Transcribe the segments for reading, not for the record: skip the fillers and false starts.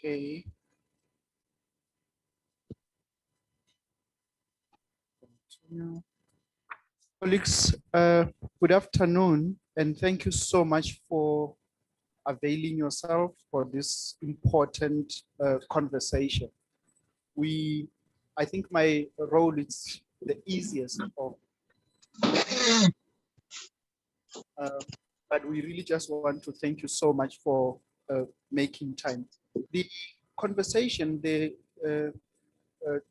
Okay. Continue. Colleagues, good afternoon, and thank you so much for availing yourself for this important conversation. I think my role is the easiest of, but we really just want to thank you so much for making time. The conversation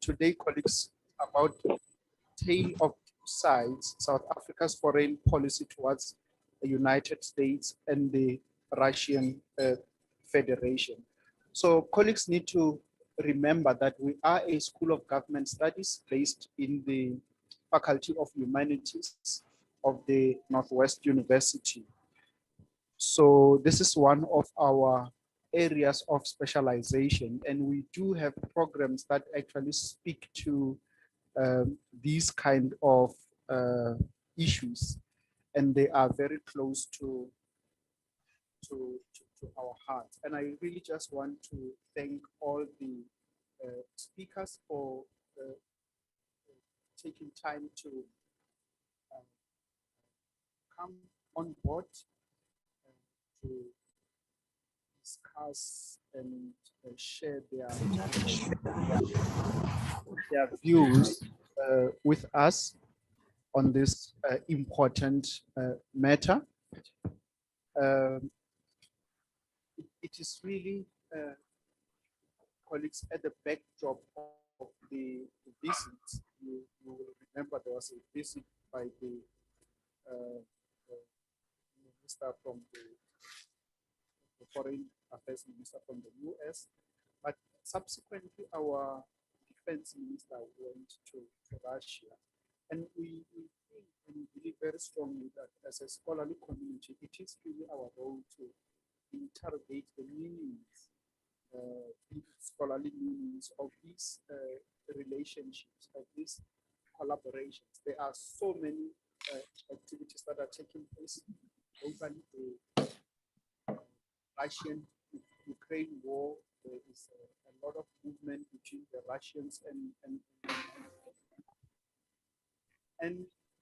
today, colleagues, about the tale of two sides, South Africa's foreign policy towards the United States and the Russian Federation. So colleagues need to remember that we are a School of Government Studies based in the Faculty of Humanities of the Northwest University. So this is one of our areas of specialization, and we do have programs that actually speak to these kind of issues, and they are very close to our hearts. And I really just want to thank all the speakers for taking time to come on board to discuss and share their views with us on this important matter. It is really, colleagues, at the backdrop of the visit. You will remember there was a visit by the minister from the Foreign Affairs Minister from the US, but subsequently our defense minister went to Russia. And we think and believe very strongly that as a scholarly community, it is really our role to interrogate the meanings, the scholarly meanings of these relationships, of these collaborations. There are so many activities that are taking place over the Russian-Ukraine war. There is a lot of movement between the Russians and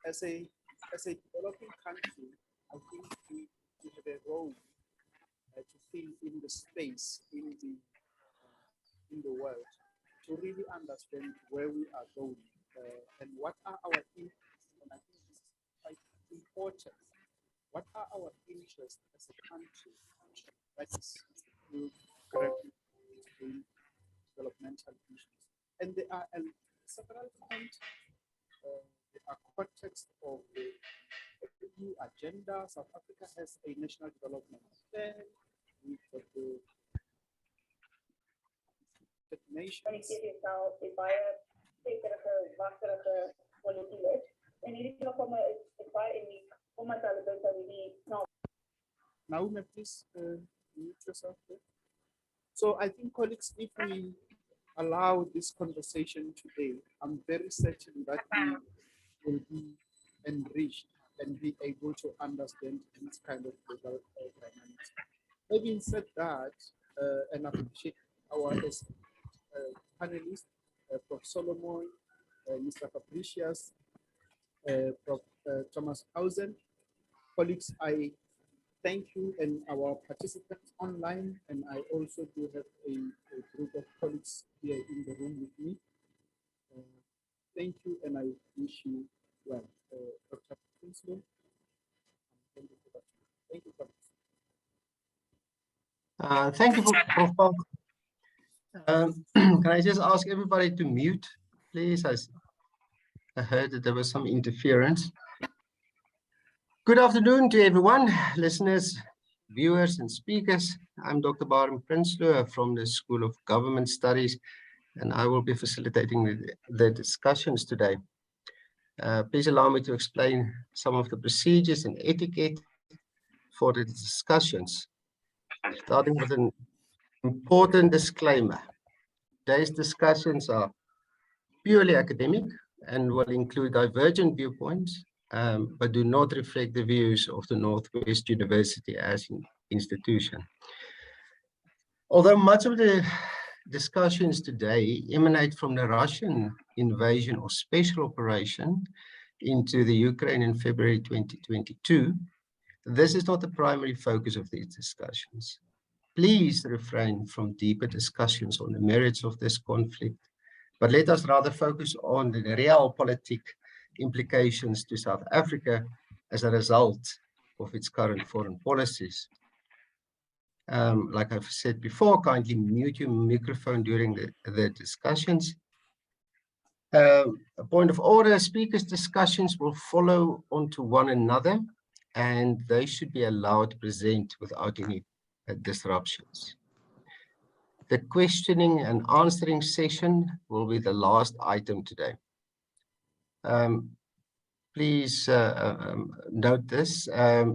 as a developing country, I think we have a role to fill in the space in the world to really understand where we are going and what are our interests. And I think this is quite important. What are our interests as a country that is in developmental issues? And there are several contexts. There are contexts of the EU agenda. South Africa has a national development plan. We've got the nations. Naomi, please mute yourself there. So I think, colleagues, if we allow this conversation today, I'm very certain that we will be enriched and be able to understand this kind of global dynamics. Having said that, and appreciate our panelists, Prof. Solomon, Mr. Fabricius, Prof. Thomas Hausen. Colleagues, I thank you and our participants online, and I also do have a group of colleagues here in the room with me. Thank you, and I wish you well. Dr. Prinsloo, thank you for that. Thank you, colleagues. Thank you, Prof. Can I just ask everybody to mute, please? I heard that there was some interference. Good afternoon to everyone, listeners, viewers, and speakers. I'm Dr. Barend Prinsloo from the School of Government Studies, and I will be facilitating the discussions today. Please allow me to explain some of the procedures and etiquette for the discussions, starting with an important disclaimer. Today's discussions are purely academic and will include divergent viewpoints, but do not reflect the views of the Northwest University as an institution. Although much of the discussions today emanate from the Russian invasion or special operation into the Ukraine in February 2022, this is not the primary focus of these discussions. Please refrain from deeper discussions on the merits of this conflict, but let us rather focus on the realpolitik implications to South Africa as a result of its current foreign policies. Like I've said before, kindly mute your microphone during the discussions. A point of order, speakers' discussions will follow onto one another, and they should be allowed to present without any disruptions. The questioning and answering session will be the last item today. Please note this.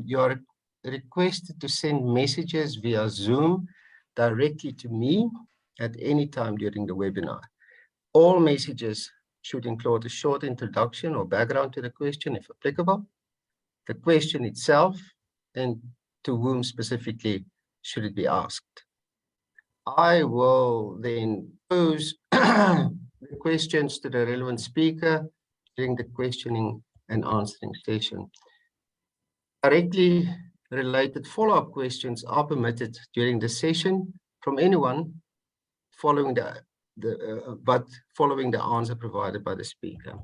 You are requested to send messages via Zoom directly to me at any time during the webinar. All messages should include a short introduction or background to the question, if applicable, the question itself, and to whom specifically should it be asked. I will then pose the questions to the relevant speaker during the questioning and answering session. Directly related follow-up questions are permitted during the session from anyone following the answer provided by the speaker.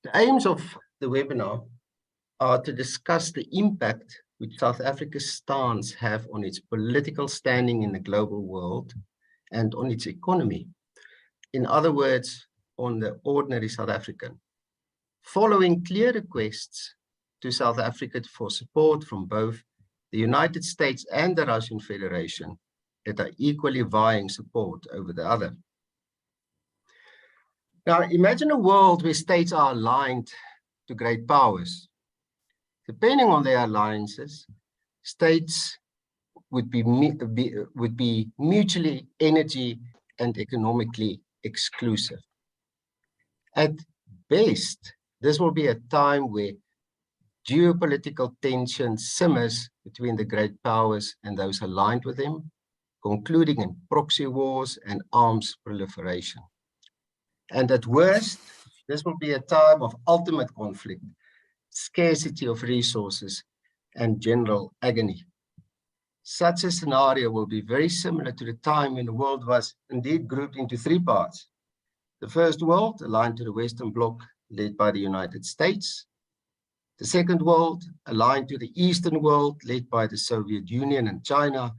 The aims of the webinar are to discuss the impact which South Africa's stance have on its political standing in the global world and on its economy. In other words, on the ordinary South African. Following clear requests to South Africa for support from both the United States and the Russian Federation that are equally vying support over the other. Now, imagine a world where states are aligned to great powers. Depending on their alliances, states would be mutually energy and economically exclusive. At best, this will be a time where geopolitical tension simmers between the great powers and those aligned with them, concluding in proxy wars and arms proliferation. And at worst, this will be a time of ultimate conflict, scarcity of resources, and general agony. Such a scenario will be very similar to the time when the world was indeed grouped into three parts. The first world, aligned to the Western Bloc, led by the United States. The second world, aligned to the Eastern world, led by the Soviet Union and China.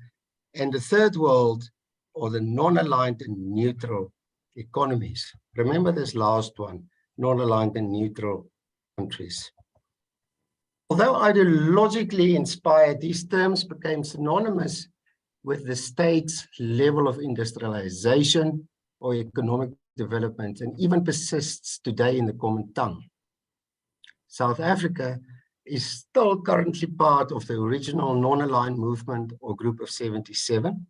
And the third world, or the non-aligned and neutral economies. Remember this last one, non-aligned and neutral countries. Although ideologically inspired, these terms became synonymous with the state's level of industrialization or economic development, and even persists today in the common tongue. South Africa is still currently part of the original non-aligned movement or group of 77,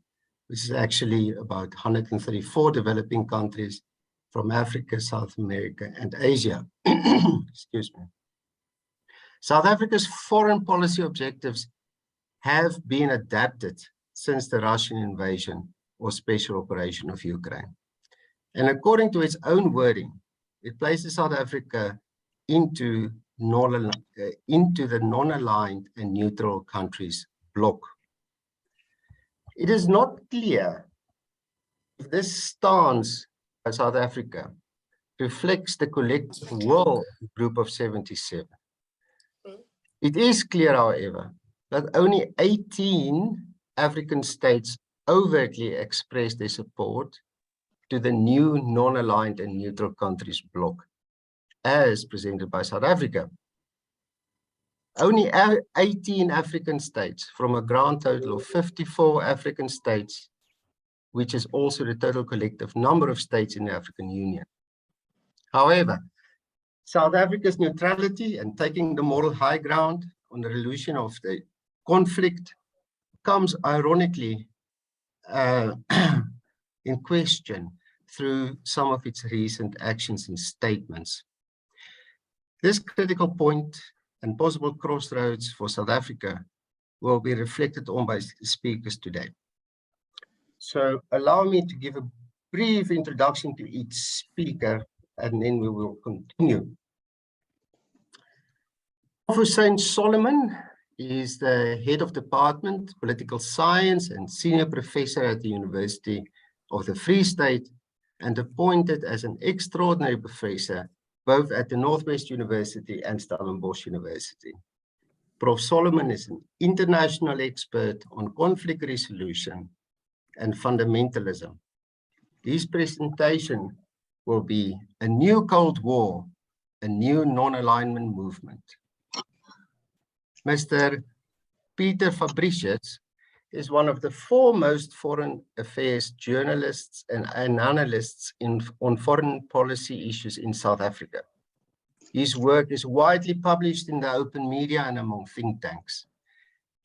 which is actually about 134 developing countries from Africa, South America, and Asia. Excuse me. South Africa's foreign policy objectives have been adapted since the Russian invasion or special operation of Ukraine. And according to its own wording, it places South Africa into the non-aligned and neutral countries bloc. It is not clear if this stance by South Africa reflects the collective will group of 77. It is clear, however, that only 18 African states overtly expressed their support to the new non-aligned and neutral countries bloc, as presented by South Africa. Only 18 African states from a grand total of 54 African states, which is also the total collective number of states in the African Union. However, South Africa's neutrality and taking the moral high ground on the resolution of the conflict comes ironically in question through some of its recent actions and statements. This critical point and possible crossroads for South Africa will be reflected on by speakers today. So allow me to give a brief introduction to each speaker, and then we will continue. Hussein Solomon is the head of department, political science, and senior professor at the University of the Free State, and appointed as an extraordinary professor both at the Northwest University and Stellenbosch University. Prof. Solomon is an international expert on conflict resolution and fundamentalism. His presentation will be A New Cold War, a New Non-Alignment Movement. Mr. Peter Fabricius is one of the foremost foreign affairs journalists and analysts on foreign policy issues in South Africa. His work is widely published in the open media and among think tanks.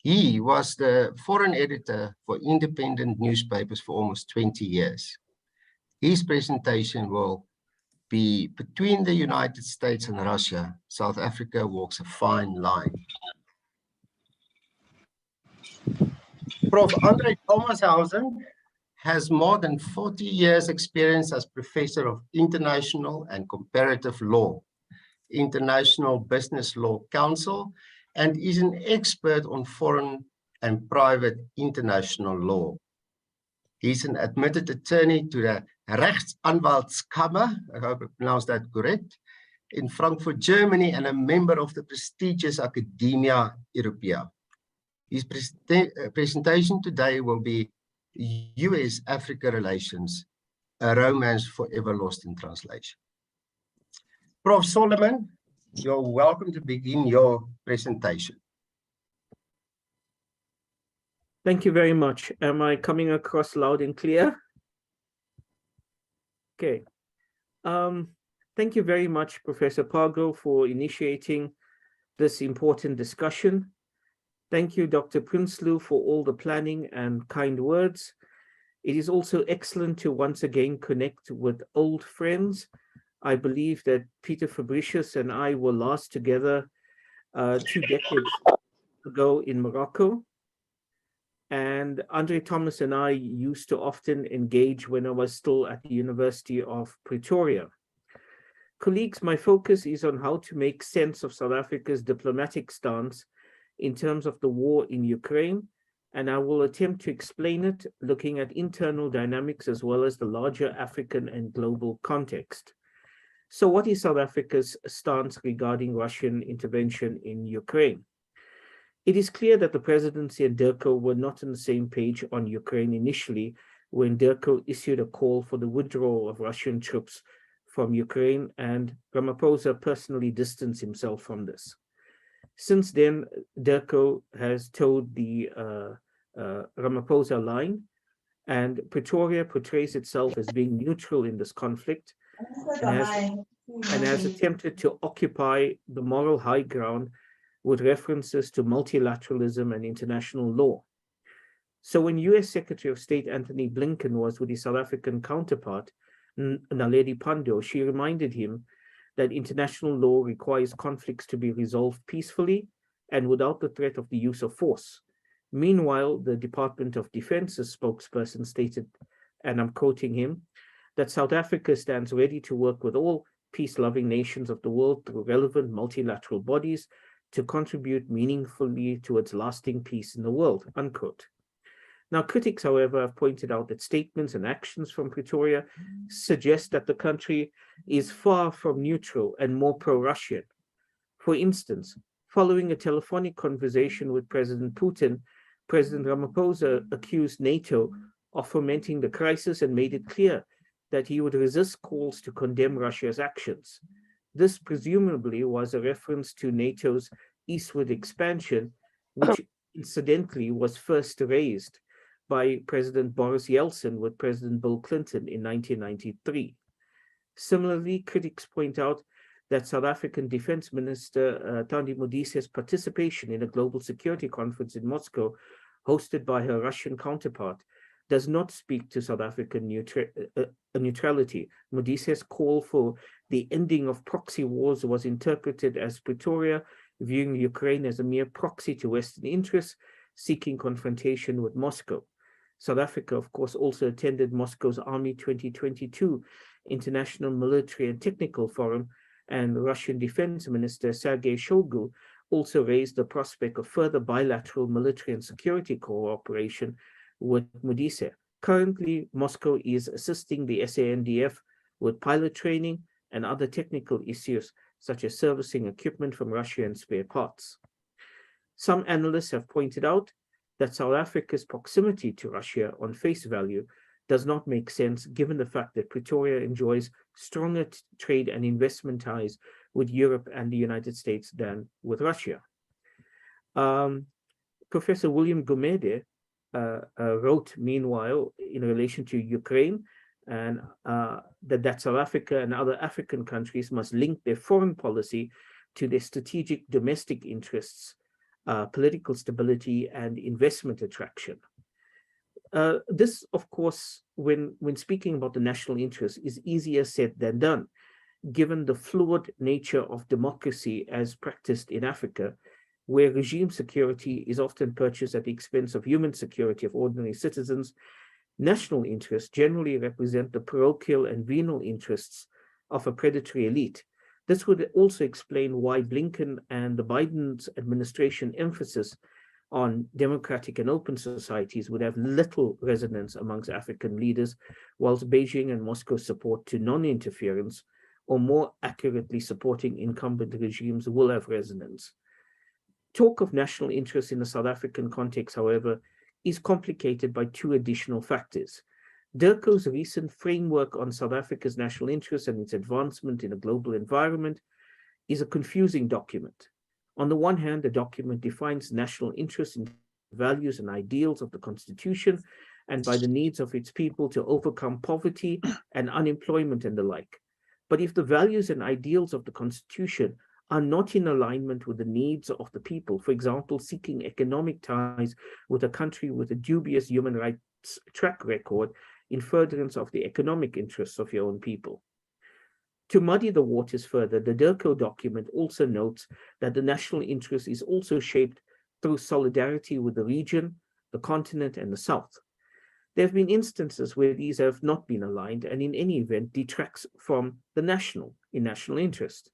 He was the foreign editor for independent newspapers for almost 20 years. His presentation will be Between the United States and Russia, South Africa walks a fine line. Prof. Andre Thomashuizen has more than 40 years experience as professor of international and comparative law, International Business Law Council, and is an expert on foreign and private international law. He's an admitted attorney to the Rechtsanwaltskammer, I hope I pronounced that correct, in Frankfurt, Germany, and a member of the prestigious Academia Europaea. His presentation today will be US-Africa Relations, a romance forever lost in translation. Prof. Solomon, you're welcome to begin your presentation. Thank you very much. Am I coming across loud and clear? Okay. Thank you very much, Professor Pargo, for initiating this important discussion. Thank you, Dr. Prinsloo, for all the planning and kind words. It is also excellent to once again connect with old friends. I believe that Peter Fabricius and I were last together 2 decades ago in Morocco. And Andre Thomas and I used to often engage when I was still at the University of Pretoria. Colleagues, my focus is on how to make sense of South Africa's diplomatic stance in terms of the war in Ukraine, and I will attempt to explain it looking at internal dynamics as well as the larger African and global context. So what is South Africa's stance regarding Russian intervention in Ukraine? It is clear that the presidency and DIRCO were not on the same page on Ukraine initially when DIRCO issued a call for the withdrawal of Russian troops from Ukraine, and Ramaphosa personally distanced himself from this. Since then, DIRCO has toed the Ramaphosa line, and Pretoria portrays itself as being neutral in this conflict and has attempted to occupy the moral high ground with references to multilateralism and international law. So when US Secretary of State Antony Blinken was with his South African counterpart, Naledi Pandor, she reminded him that international law requires conflicts to be resolved peacefully and without the threat of the use of force. Meanwhile, the Department of Defense's spokesperson stated, and I'm quoting him, that South Africa stands ready to work with all peace-loving nations of the world through relevant multilateral bodies to contribute meaningfully towards lasting peace in the world, unquote. Now, critics, however, have pointed out that statements and actions from Pretoria suggest that the country is far from neutral and more pro-Russian. For instance, following a telephonic conversation with President Putin, President Ramaphosa accused NATO of fomenting the crisis and made it clear that he would resist calls to condemn Russia's actions. This presumably was a reference to NATO's eastward expansion, which incidentally was first raised by President Boris Yeltsin with President Bill Clinton in 1993. Similarly, critics point out that South African Defense Minister Thandi Modise's participation in a global security conference in Moscow, hosted by her Russian counterpart, does not speak to South African neutrality. Modise's call for the ending of proxy wars was interpreted as Pretoria viewing Ukraine as a mere proxy to Western interests, seeking confrontation with Moscow. South Africa, of course, also attended Moscow's Army 2022 International Military and Technical Forum, and Russian Defense Minister Sergei Shoigu also raised the prospect of further bilateral military and security cooperation with MUDISE. Currently, Moscow is assisting the SANDF with pilot training and other technical issues, such as servicing equipment from Russia and spare parts. Some analysts have pointed out that South Africa's proximity to Russia on face value does not make sense, given the fact that Pretoria enjoys stronger trade and investment ties with Europe and the United States than with Russia. Professor William Gumede wrote, meanwhile, in relation to Ukraine, and that South Africa and other African countries must link their foreign policy to their strategic domestic interests, political stability, and investment attraction. This, of course, when speaking about the national interest, is easier said than done, given the fluid nature of democracy as practiced in Africa, where regime security is often purchased at the expense of human security of ordinary citizens. National interests generally represent the parochial and venal interests of a predatory elite. This would also explain why Blinken and the Biden administration emphasis on democratic and open societies would have little resonance amongst African leaders, whilst Beijing and Moscow's support to non-interference, or more accurately supporting incumbent regimes, will have resonance. Talk of national interest in the South African context, however, is complicated by two additional factors. Dirko's recent framework on South Africa's national interest and its advancement in a global environment is a confusing document. On the one hand, the document defines national interest in values and ideals of the Constitution and by the needs of its people to overcome poverty and unemployment and the like. But if the values and ideals of the Constitution are not in alignment with the needs of the people, for example, seeking economic ties with a country with a dubious human rights track record in furtherance of the economic interests of your own people. To muddy the waters further, the Dirko document also notes that the national interest is also shaped through solidarity with the region, the continent, and the South. There have been instances where these have not been aligned, and in any event detracts from the national interest.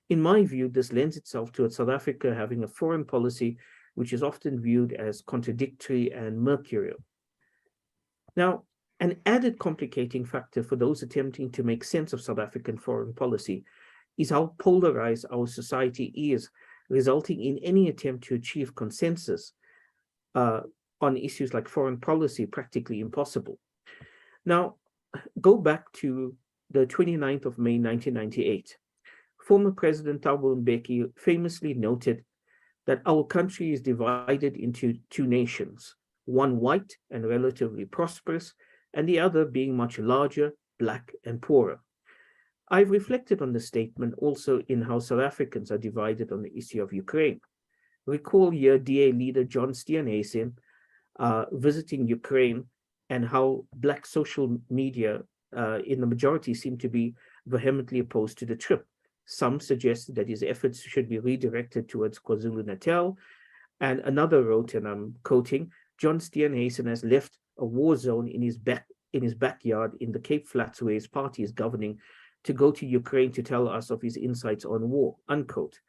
In my view, this lends itself to South Africa having a foreign policy which is often viewed as contradictory and mercurial. Now, an added complicating factor for those attempting to make sense of South African foreign policy is how polarized our society is, resulting in any attempt to achieve consensus on issues like foreign policy practically impossible. Now, go back to the 29th of May, 1998. Former President Thabo Mbeki famously noted that our country is divided into two nations, one white and relatively prosperous, and the other being much larger, black, and poorer. I've reflected on the statement also in how South Africans are divided on the issue of Ukraine. Recall here DA leader John Steenhuisen visiting Ukraine and how black social media in the majority seem to be vehemently opposed to the trip. Some suggested that his efforts should be redirected towards KwaZulu-Natal, and another wrote, and I'm quoting, John Steenhuisen has left a war zone in his backyard in the Cape Flats where his party is governing to go to Ukraine to tell us of his insights on war, unquote.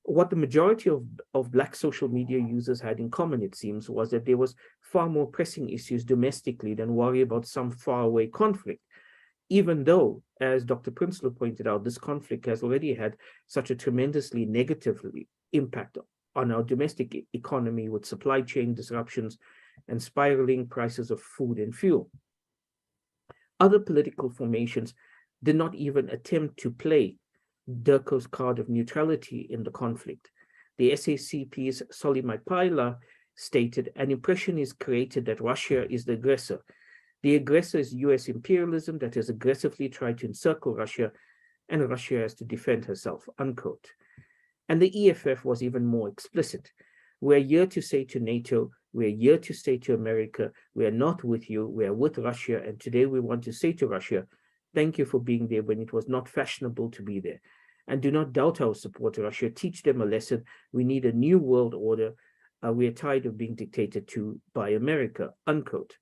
What the majority of black social media users had in common, it seems, was that there was far more pressing issues domestically than worry about some faraway conflict, even though, as Dr. Prinsloo pointed out, this conflict has already had such a tremendously negative impact on our domestic economy with supply chain disruptions and spiraling prices of food and fuel. Other political formations did not even attempt to play Dirko's card of neutrality in the conflict. The SACP's Solly Mapaila stated, an impression is created that Russia is the aggressor. The aggressor is US imperialism that has aggressively tried to encircle Russia, and Russia has to defend herself, unquote. And the EFF was even more explicit. We're here to say to NATO, we're here to say to America, we are not with you, we are with Russia, and today we want to say to Russia, thank you for being there when it was not fashionable to be there. And do not doubt our support to Russia. Teach them a lesson. We need a new world order We are tired of being dictated to by America, unquote.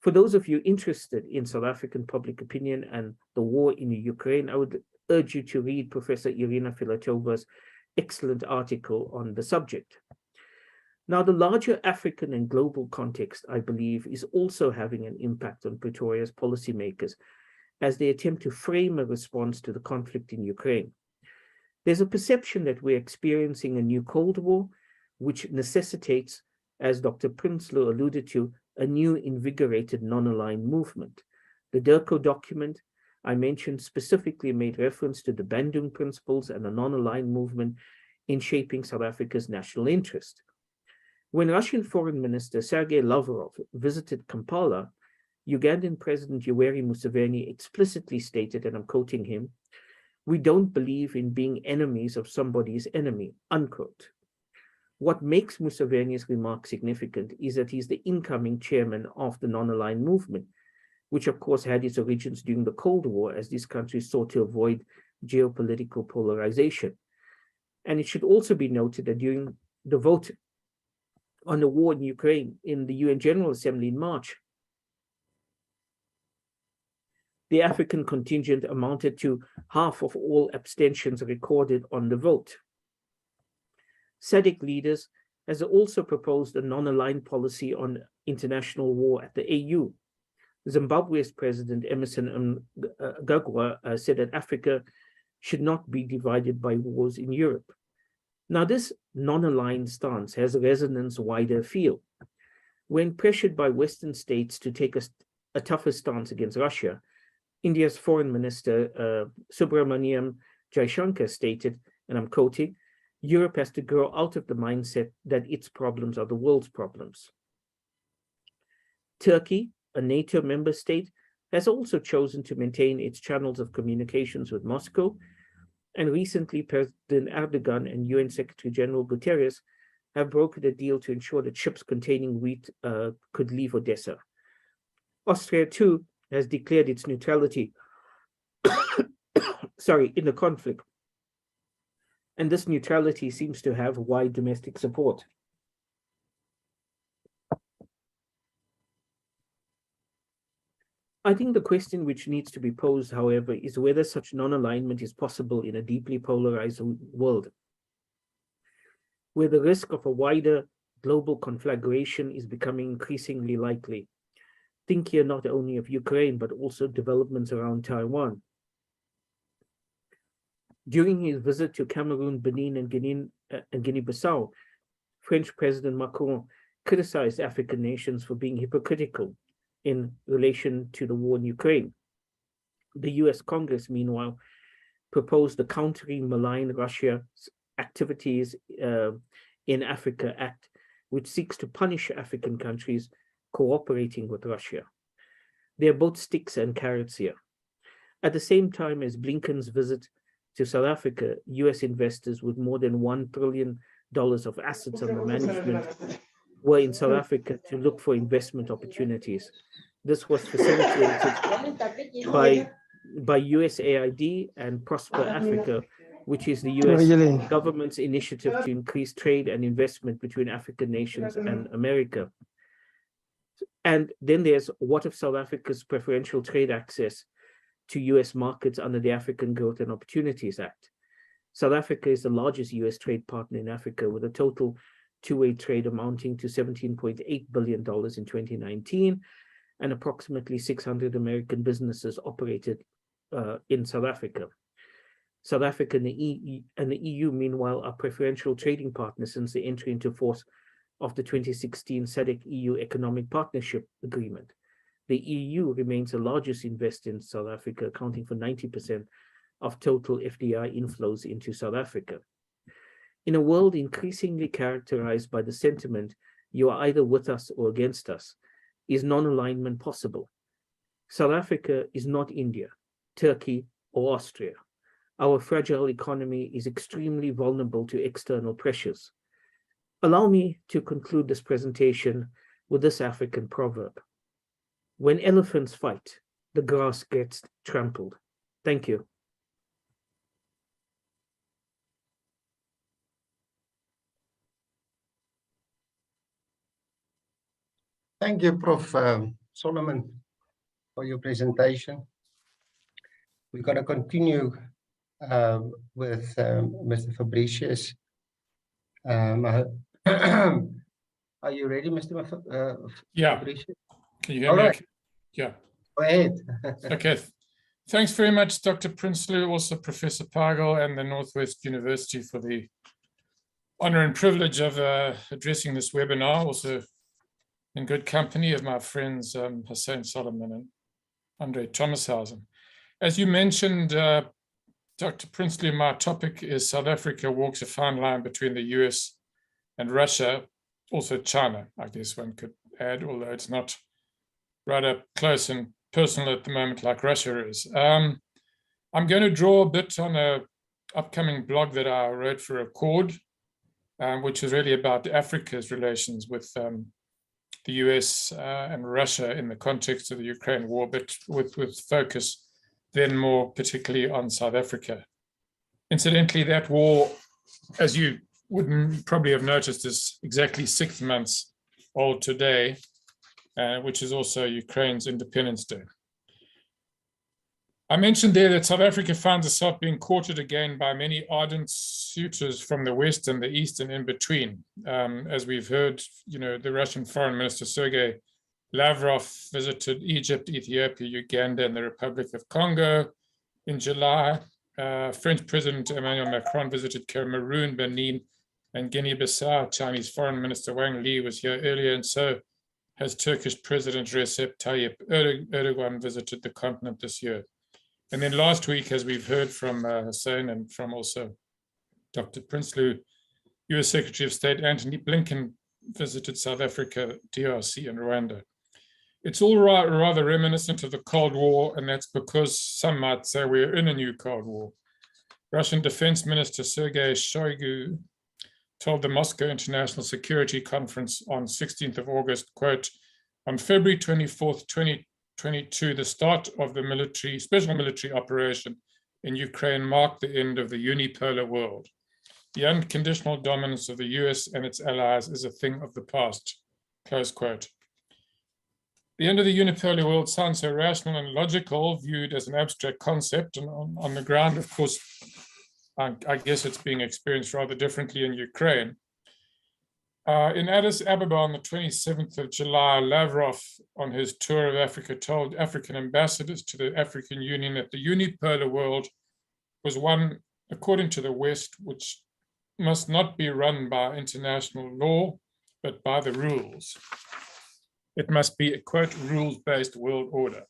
For those of you interested in South African public opinion and the war in Ukraine, I would urge you to read Professor Irina Filatova's excellent article on the subject. Now, the larger African and global context, I believe, is also having an impact on Pretoria's policymakers as they attempt to frame a response to the conflict in Ukraine. There's a perception that we're experiencing a new Cold War, which necessitates, as Dr. Prinsloo alluded to, a new invigorated non-aligned movement. The Durko document I mentioned specifically made reference to the Bandung principles and a non-aligned movement in shaping South Africa's national interest. When Russian Foreign Minister Sergei Lavrov visited Kampala, Ugandan President Yoweri Museveni explicitly stated, and I'm quoting him, "We don't believe in being enemies of somebody's enemy," unquote. What makes Museveni's remark significant is that he's the incoming chairman of the non-aligned movement, which of course had its origins during the Cold War as these countries sought to avoid geopolitical polarization. And it should also be noted that during the vote on the war in Ukraine in the UN General Assembly in March, the African contingent amounted to half of all abstentions recorded on the vote. SADC leaders has also proposed a non-aligned policy on international war at the AU. Zimbabwe's President Emerson Mnangagwa said that Africa should not be divided by wars in Europe. Now, this non-aligned stance has a resonance wider field. When pressured by Western states to take a tougher stance against Russia, India's Foreign Minister Subramaniam Jaishankar stated, and I'm quoting, "Europe has to grow out of the mindset that its problems are the world's problems." Turkey, a NATO member state, has also chosen to maintain its channels of communications with Moscow, and recently President Erdogan and UN Secretary General Guterres have brokered a deal to ensure that ships containing wheat could leave Odessa. Austria, too, has declared its neutrality in the conflict, and this neutrality seems to have wide domestic support. I think the question which needs to be posed, however, is whether such non-alignment is possible in a deeply polarized world, where the risk of a wider global conflagration is becoming increasingly likely. Think here not only of Ukraine, but also developments around Taiwan. During his visit to Cameroon, Benin, and Guinea-Bissau, French President Macron criticized African nations for being hypocritical in relation to the war in Ukraine. The US Congress, meanwhile, proposed the Countering Malign Russia's Activities in Africa Act, which seeks to punish African countries cooperating with Russia. There are both sticks and carrots here. At the same time as Blinken's visit to South Africa, US investors with more than $1 trillion of assets under management were in South Africa to look for investment opportunities. This was facilitated by USAID and Prosper Africa, which is the US government's initiative to increase trade and investment between African nations and America. And then there's what of South Africa's preferential trade access to US markets under the African Growth and Opportunities Act. South Africa is the largest US trade partner in Africa, with a total two-way trade amounting to $17.8 billion in 2019, and approximately 600 American businesses operated in South Africa. South Africa and the EU, meanwhile, are preferential trading partners since the entry into force of the 2016 SADC-EU Economic Partnership Agreement. The EU remains the largest investor in South Africa, accounting for 90% of total FDI inflows into South Africa. In a world increasingly characterized by the sentiment, "you are either with us or against us," is non-alignment possible? South Africa is not India, Turkey, or Austria. Our fragile economy is extremely vulnerable to external pressures. Allow me to conclude this presentation with this African proverb: "When elephants fight, the grass gets trampled." Thank you. Thank you, Prof. Solomon, for your presentation. We're going to continue with Mr. Fabricius. Are you ready, Mr. Yeah. Fabricius? Can you hear All me? right. Okay? Yeah. Go ahead. Okay. Thanks very much, Dr. Prinsloo, also Professor Pagel and the Northwest University for the honor and privilege of addressing this webinar, also in good company of my friends Hussein Solomon and Andre Thomasshausen. As you mentioned, Dr. Prinsloo, my topic is South Africa walks a fine line between the US and Russia, also China, I guess one could add, although it's not right up close and personal at the moment like Russia is. I'm going to draw a bit on an upcoming blog that I wrote for Accord, which is really about Africa's relations with the US and Russia in the context of the Ukraine war, but with focus then more particularly on South Africa. Incidentally, that war, as you would probably have noticed, is exactly 6 months old today, which is also Ukraine's Independence Day. I mentioned there that South Africa finds itself being courted again by many ardent suitors from the West and the East and in between. As we've heard, the Russian Foreign Minister Sergei Lavrov visited Egypt, Ethiopia, Uganda, and the Republic of Congo in July. French President Emmanuel Macron visited Cameroon, Benin, and Guinea-Bissau. Chinese Foreign Minister Wang Li was here earlier, and so has Turkish President Recep Tayyip Erdogan visited the continent this year. And then last week, as we've heard from Hussein and from also Dr. Prinsloo, US Secretary of State Antony Blinken visited South Africa, DRC, and Rwanda. It's all rather reminiscent of the Cold War, and that's because some might say we're in a new Cold War. Russian Defense Minister Sergei Shoigu told the Moscow International Security Conference on 16th of August, quote, on February 24th, 2022, the start of the special military operation in Ukraine marked the end of the unipolar world. The unconditional dominance of the US and its allies is a thing of the past, close quote. The end of the unipolar world sounds so rational and logical, viewed as an abstract concept, and on the ground, of course, I guess it's being experienced rather differently in Ukraine. In Addis Ababa on the 27th of July, Lavrov, on his tour of Africa, told African ambassadors to the African Union that the unipolar world was one, according to the West, which must not be run by international law, but by the rules. It must be a, quote, rules-based world order,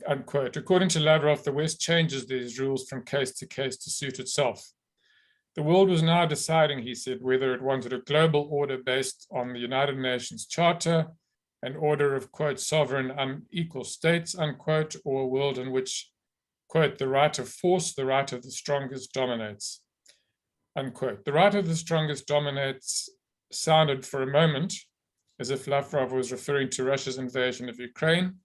unquote. According to Lavrov, the West changes these rules from case to case to suit itself. The world was now deciding, he said, whether it wanted a global order based on the United Nations Charter, an order of, quote, sovereign unequal states, unquote, or a world in which, quote, the right of force, the right of the strongest dominates, unquote. The right of the strongest dominates sounded for a moment as if Lavrov was referring to Russia's invasion of Ukraine,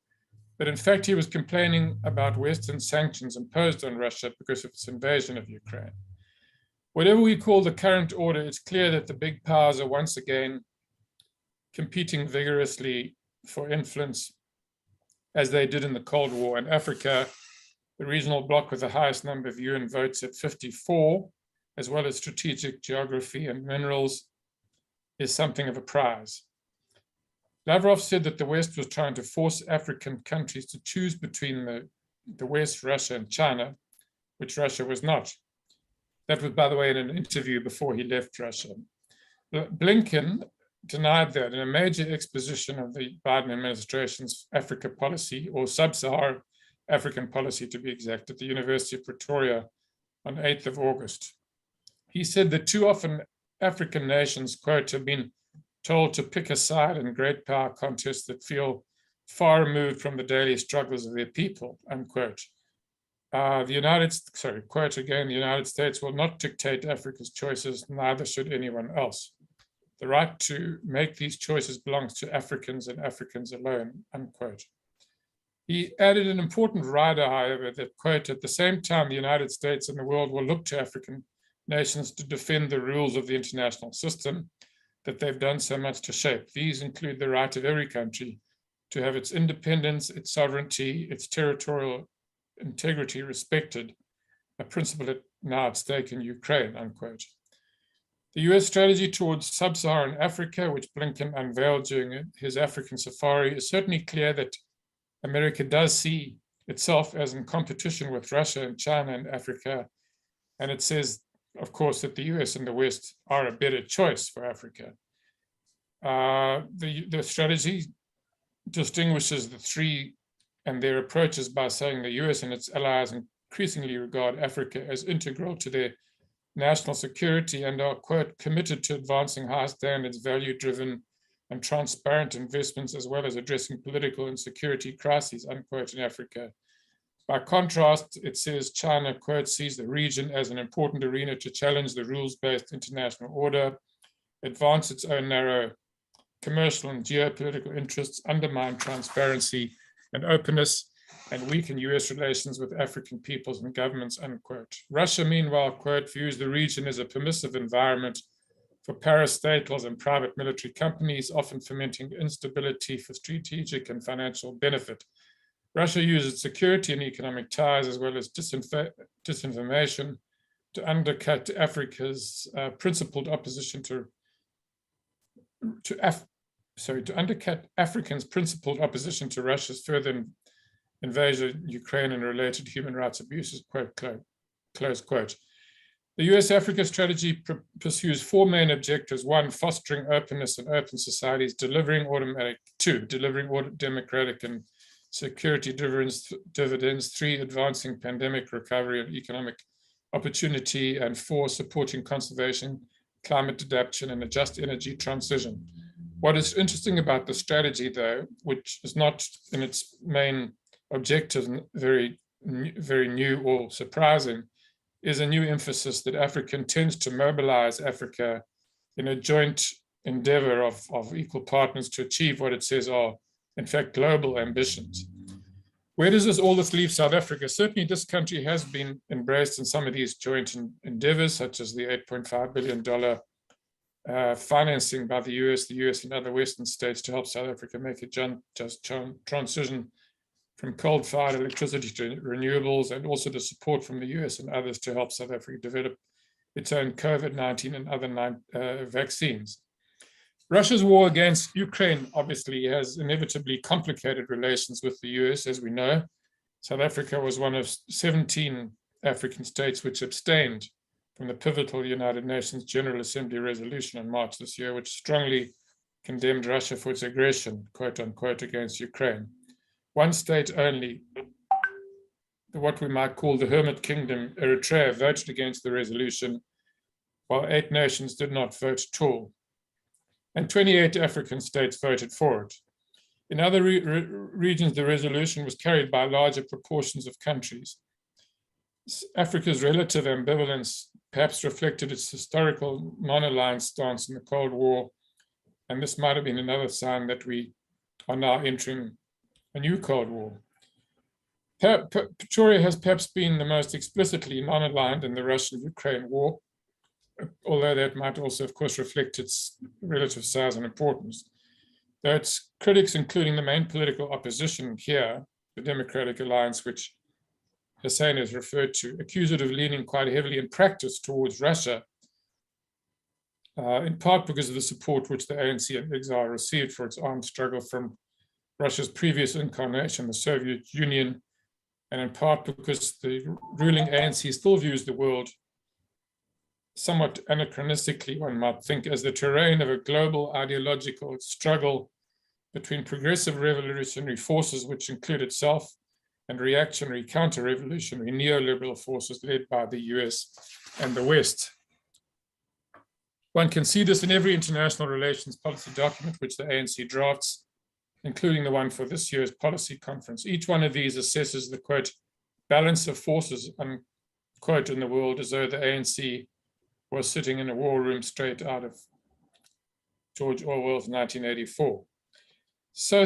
but in fact he was complaining about Western sanctions imposed on Russia because of its invasion of Ukraine. Whatever we call the current order, it's clear that the big powers are once again competing vigorously for influence as they did in the Cold War. In Africa, the regional bloc with the highest number of UN votes at 54, as well as strategic geography and minerals, is something of a prize. Lavrov said that the West was trying to force African countries to choose between the West, Russia, and China, which Russia was not. That was, by the way, in an interview before he left Russia. Blinken denied that in a major exposition of the Biden administration's Africa policy, or Sub-Saharan African policy to be exact, at the University of Pretoria on 8th of August. He said that too often African nations, quote, have been told to pick a side in great power contests that feel far removed from the daily struggles of their people, unquote. Quote again, the United States will not dictate Africa's choices, neither should anyone else. The right to make these choices belongs to Africans and Africans alone, unquote. He added an important rider, however, that, quote, at the same time, the United States and the world will look to African nations to defend the rules of the international system. that they've done so much to shape. These include the right of every country to have its independence, its sovereignty, its territorial integrity respected, a principle now at stake in Ukraine, unquote. The US strategy towards Sub-Saharan Africa, which Blinken unveiled during his African safari, is certainly clear that America does see itself as in competition with Russia and China and Africa. And it says, of course, that the US and the West are a better choice for Africa. The strategy distinguishes the three and their approaches by saying the US and its allies increasingly regard Africa as integral to their national security and are, quote, committed to advancing high standards, value-driven and transparent investments, as well as addressing political and security crises, unquote, in Africa. By contrast, it says China, quote, sees the region as an important arena to challenge the rules-based international order, advance its own narrow commercial and geopolitical interests, undermine transparency and openness, and weaken US relations with African peoples and governments, unquote. Russia, meanwhile, quote, views the region as a permissive environment for parastatals and private military companies, often fomenting instability for strategic and financial benefit. Russia uses security and economic ties as well as disinformation to undercut Africa's principled opposition to undercut Africans' principled opposition to Russia's further invasion of Ukraine and related human rights abuses, quote, close quote. The US-Africa strategy pursues four main objectives. One, fostering openness and open societies, delivering democratic and security dividends. Three, advancing pandemic recovery and economic opportunity. And four, supporting conservation, climate adaptation, and a just energy transition. What is interesting about the strategy, though, which is not in its main objectives very new or surprising, is a new emphasis that Africa intends to mobilize Africa in a joint endeavor of equal partners to achieve what it says are, in fact, global ambitions. Where does all this leave South Africa? Certainly this country has been embraced in some of these joint endeavors, such as the $8.5 billion financing by the US and other Western states to help South Africa make a just transition from coal-fired electricity to renewables, and also the support from the US and others to help South Africa develop its own COVID-19 and other vaccines. Russia's war against Ukraine obviously has inevitably complicated relations with the US, as we know. South Africa was one of 17 African states which abstained from the pivotal United Nations General Assembly resolution in March this year, which strongly condemned Russia for its aggression, quote unquote, against Ukraine. One state only, what we might call the Hermit Kingdom, Eritrea, voted against the resolution, while 8 nations did not vote at all. And 28 African states voted for it. In other regions, the resolution was carried by larger proportions of countries. Africa's relative ambivalence perhaps reflected its historical non-aligned stance in the Cold War, and this might have been another sign that we are now entering a new Cold War. Pretoria has perhaps been the most explicitly non-aligned in the Russian-Ukraine war, although that might also, of course, reflect its relative size and importance. Though its critics, including the main political opposition here, the Democratic Alliance, which Hussein has referred to, accuse it of leaning quite heavily in practice towards Russia, in part because of the support which the ANC in exile received for its armed struggle from Russia's previous incarnation, the Soviet Union, and in part because the ruling ANC still views the world somewhat anachronistically, one might think, as the terrain of a global ideological struggle between progressive revolutionary forces, which include itself, and reactionary counter-revolutionary neoliberal forces led by the US and the West. One can see this in every international relations policy document which the ANC drafts, including the one for this year's policy conference. Each one of these assesses the, quote, balance of forces, unquote, in the world, as though the ANC was sitting in a war room straight out of George Orwell's 1984. So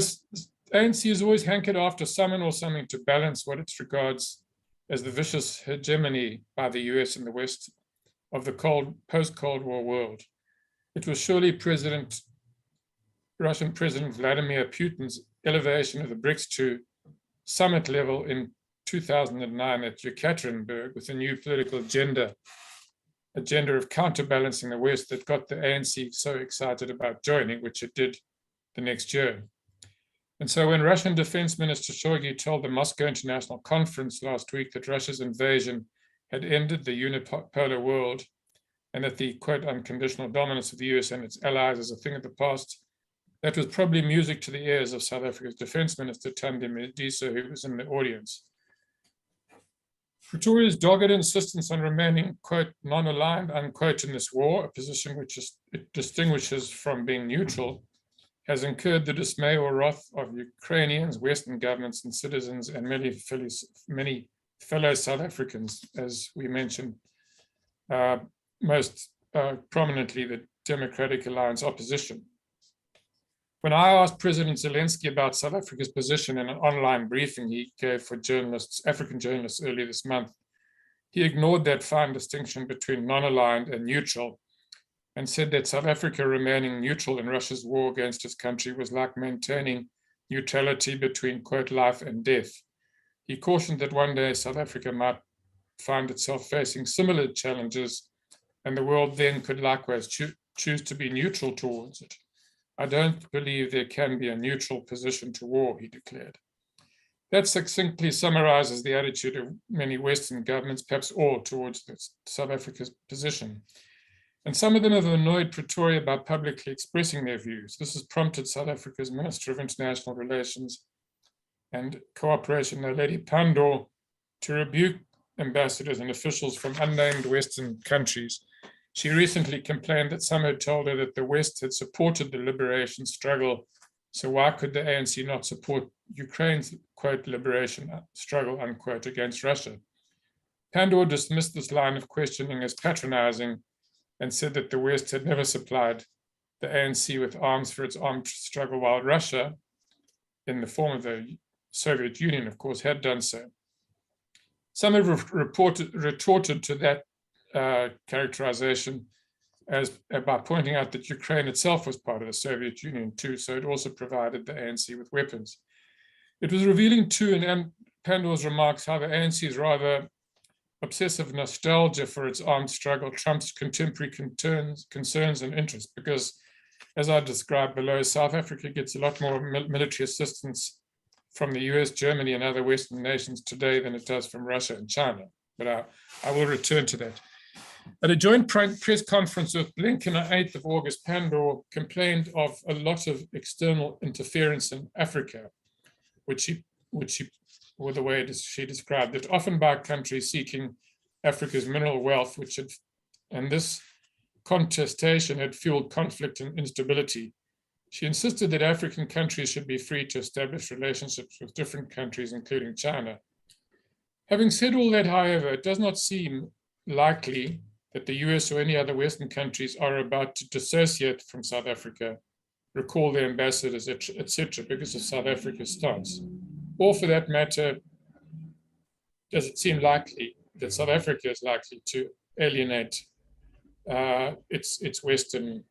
ANC has always hankered after someone or something to balance what it regards as the vicious hegemony by the US and the West of the post-Cold War world. It was surely Russian President Vladimir Putin's elevation of the BRICS to summit level in 2009 at Yekaterinburg with a new political agenda of counterbalancing the West that got the ANC so excited about joining, which it did the next year. And so when Russian Defense Minister Shoigu told the Moscow International Conference last week that Russia's invasion had ended the unipolar world and that the, quote, unconditional dominance of the US and its allies is a thing of the past, that was probably music to the ears of South Africa's Defense Minister Thandi Modise, who was in the audience. Pretoria's dogged insistence on remaining, quote, non-aligned, unquote, in this war, a position which it distinguishes from being neutral, has incurred the dismay or wrath of Ukrainians, Western governments and citizens, and many fellow South Africans, as we mentioned, most prominently the Democratic Alliance opposition. When I asked President Zelensky about South Africa's position in an online briefing he gave for African journalists earlier this month, he ignored that fine distinction between non-aligned and neutral and said that South Africa remaining neutral in Russia's war against his country was like maintaining neutrality between, quote, life and death. He cautioned that one day South Africa might find itself facing similar challenges and the world then could likewise choose to be neutral towards it. I don't believe there can be a neutral position to war, he declared. That succinctly summarizes the attitude of many Western governments, perhaps all, towards South Africa's position. And some of them have annoyed Pretoria by publicly expressing their views. This has prompted South Africa's Minister of International Relations and Cooperation, Lady Pandor, to rebuke ambassadors and officials from unnamed Western countries. She recently complained that some had told her that the West had supported the liberation struggle, so why could the ANC not support Ukraine's, quote, liberation struggle, unquote, against Russia? Pandor dismissed this line of questioning as patronizing and said that the West had never supplied the ANC with arms for its armed struggle, while Russia, in the form of the Soviet Union, of course, had done so. Some have retorted to that characterization by pointing out that Ukraine itself was part of the Soviet Union too, so it also provided the ANC with weapons. It was revealing too in Pandor's remarks how the ANC's rather obsessive nostalgia for its armed struggle trumps contemporary concerns and interests, because as I described below, South Africa gets a lot more military assistance from the US, Germany, and other Western nations today than it does from Russia and China. But I will return to that. At a joint press conference with Blinken on 8th of August, Pandor complained of a lot of external interference in Africa, which with the way she described it, often by countries seeking Africa's mineral wealth, and this contestation had fueled conflict and instability. She insisted that African countries should be free to establish relationships with different countries, including China. Having said all that, however, it does not seem likely that the US or any other Western countries are about to dissociate from South Africa, recall their ambassadors, etc., because of South Africa's stance. Or for that matter, does it seem likely that South Africa is likely to alienate its Western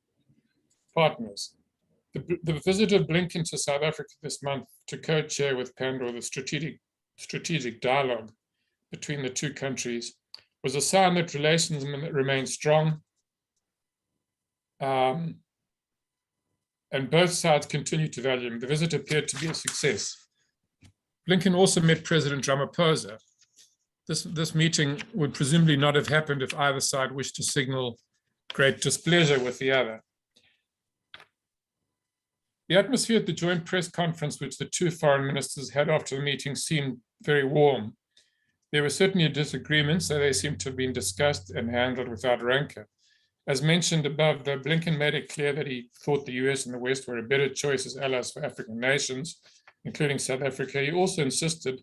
partners? The visit of Blinken to South Africa this month to co-chair with Pandor the strategic dialogue between the two countries was a sign that relations remain strong, and both sides continue to value him. The visit appeared to be a success. Blinken also met President Ramaphosa. This meeting would presumably not have happened if either side wished to signal great displeasure with the other. The atmosphere at the joint press conference which the two foreign ministers had after the meeting seemed very warm. There were certainly disagreements, so they seemed to have been discussed and handled without rancor. As mentioned above, though, Blinken made it clear that he thought the US and the West were a better choice as allies for African nations, including South Africa. He also insisted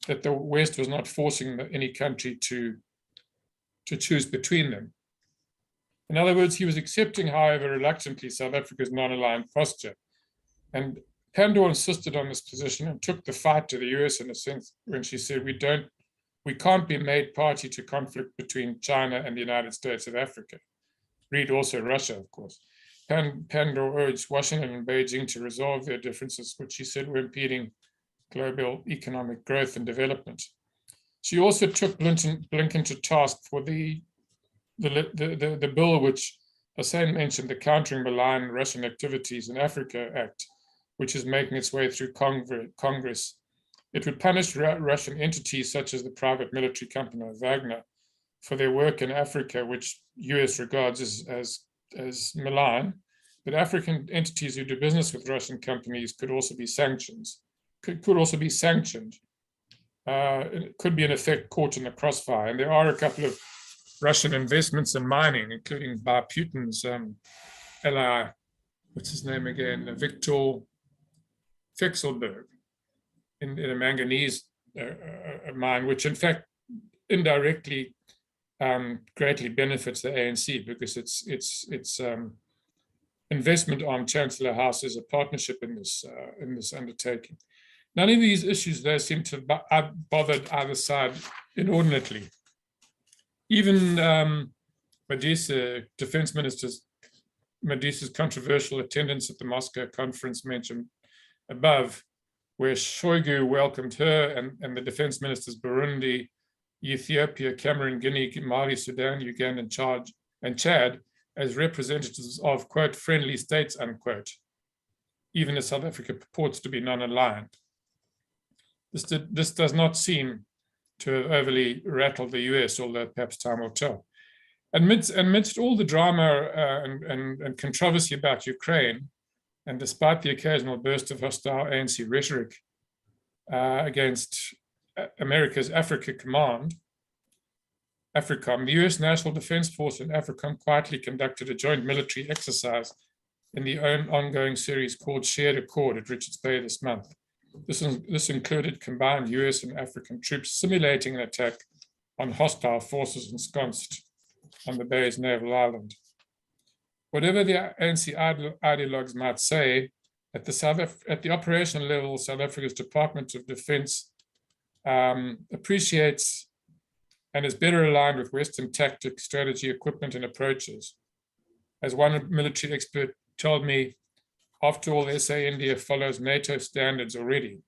that the West was not forcing any country to choose between them. In other words, he was accepting, however, reluctantly, South Africa's non-aligned posture. And Pandor insisted on this position and took the fight to the US in a sense when she said, we can't be made party to conflict between China and the United States of Africa. Read also Russia, of course. Pandor urged Washington and Beijing to resolve their differences, which she said were impeding global economic growth and development. She also took Blinken to task for the bill which Hussein mentioned, the Countering Malign Russian Activities in Africa Act, which is making its way through Congress. It would punish Russian entities such as the private military company Wagner for their work in Africa, which US regards as malign, but African entities who do business with Russian companies could also be sanctioned. It could be in effect caught in the crossfire. And there are a couple of Russian investments in mining, including by Putin's ally, what's his name again, Viktor Fexelberg, in a manganese mine, which in fact indirectly greatly benefits the ANC because its investment arm, Chancellor House, is a partnership in this undertaking. None of these issues, though, seem to have bothered either side inordinately. Even Defense Minister's controversial attendance at the Moscow conference mentioned above, where Shoigu welcomed her and the defense ministers Burundi, Ethiopia, Cameroon, Guinea, Mali, Sudan, Uganda, and Chad as representatives of, quote, friendly states, unquote, even as South Africa purports to be non-aligned. This does not seem to have overly rattled the US, although perhaps time will tell. Amidst all the drama and controversy about Ukraine, and despite the occasional burst of hostile ANC rhetoric against America's Africa Command, AFRICOM, the US National Defense Force and AFRICOM quietly conducted a joint military exercise in the ongoing series called Shared Accord at Richards Bay this month. This included combined US and African troops simulating an attack on hostile forces ensconced on the Bay's naval island. Whatever the ANC ideologues might say, at the operational level, South Africa's Department of Defense appreciates and is better aligned with Western tactics, strategy, equipment, and approaches. As one military expert told me, after all, SA India follows NATO standards already.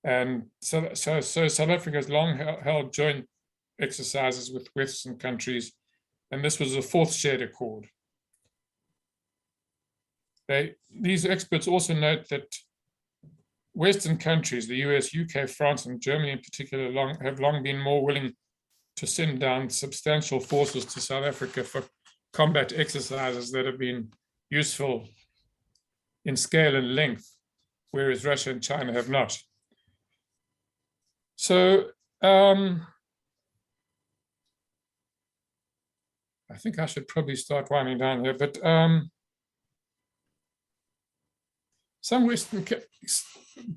And so South Africa has long held joint exercises with Western countries, and this was the fourth shared accord. These experts also note that Western countries, the US, UK, France, and Germany in particular, have long been more willing to send down substantial forces to South Africa for combat exercises that have been useful in scale and length, whereas Russia and China have not. So I think I should probably start winding down here, but some Western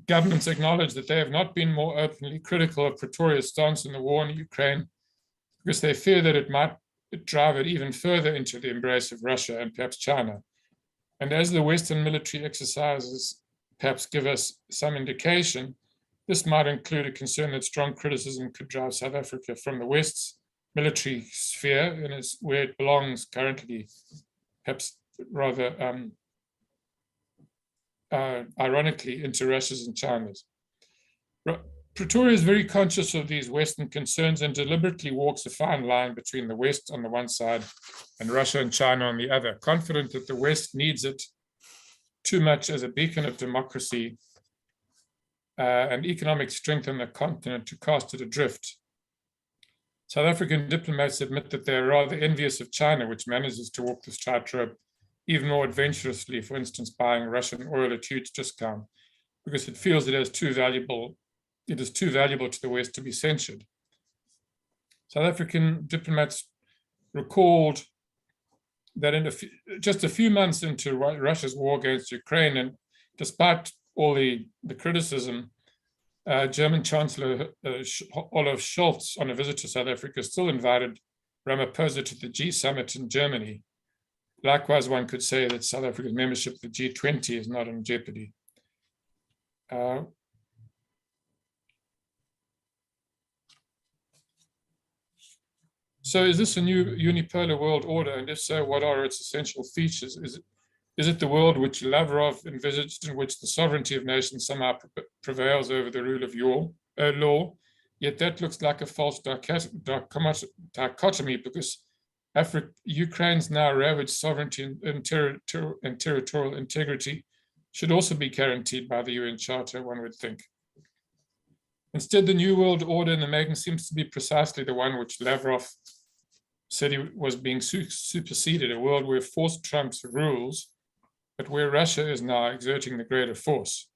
governments acknowledge that they have not been more openly critical of Pretoria's stance in the war in Ukraine because they fear that it might drive it even further into the embrace of Russia and perhaps China. And as the Western military exercises perhaps give us some indication, this might include a concern that strong criticism could drive South Africa from the West's military sphere, and is where it belongs currently, perhaps rather ironically, into Russia's and China's. Pretoria is very conscious of these Western concerns and deliberately walks a fine line between the West on the one side and Russia and China on the other, confident that the West needs it too much as a beacon of democracy and economic strength on the continent to cast it adrift. South African diplomats admit that they're rather envious of China, which manages to walk this tightrope even more adventurously, for instance, buying Russian oil at huge discount, because it feels it is too valuable to the West to be censured. South African diplomats recalled that in just a few months into Russia's war against Ukraine, and despite all the criticism, German Chancellor Olaf Scholz, on a visit to South Africa, still invited Ramaphosa to the G summit in Germany. Likewise, one could say that South Africa's membership of the G20 is not in jeopardy. So is this a new unipolar world order? And if so, what are its essential features? Is it the world which Lavrov envisaged, in which the sovereignty of nations somehow prevails over the rule of law? Yet that looks like a false dichotomy, because Ukraine's now ravaged sovereignty and territorial integrity should also be guaranteed by the UN Charter, one would think. Instead, the new world order in the making seems to be precisely the one which Lavrov said he was being superseded, a world where force trumps rules, but where Russia is now exerting the greater force.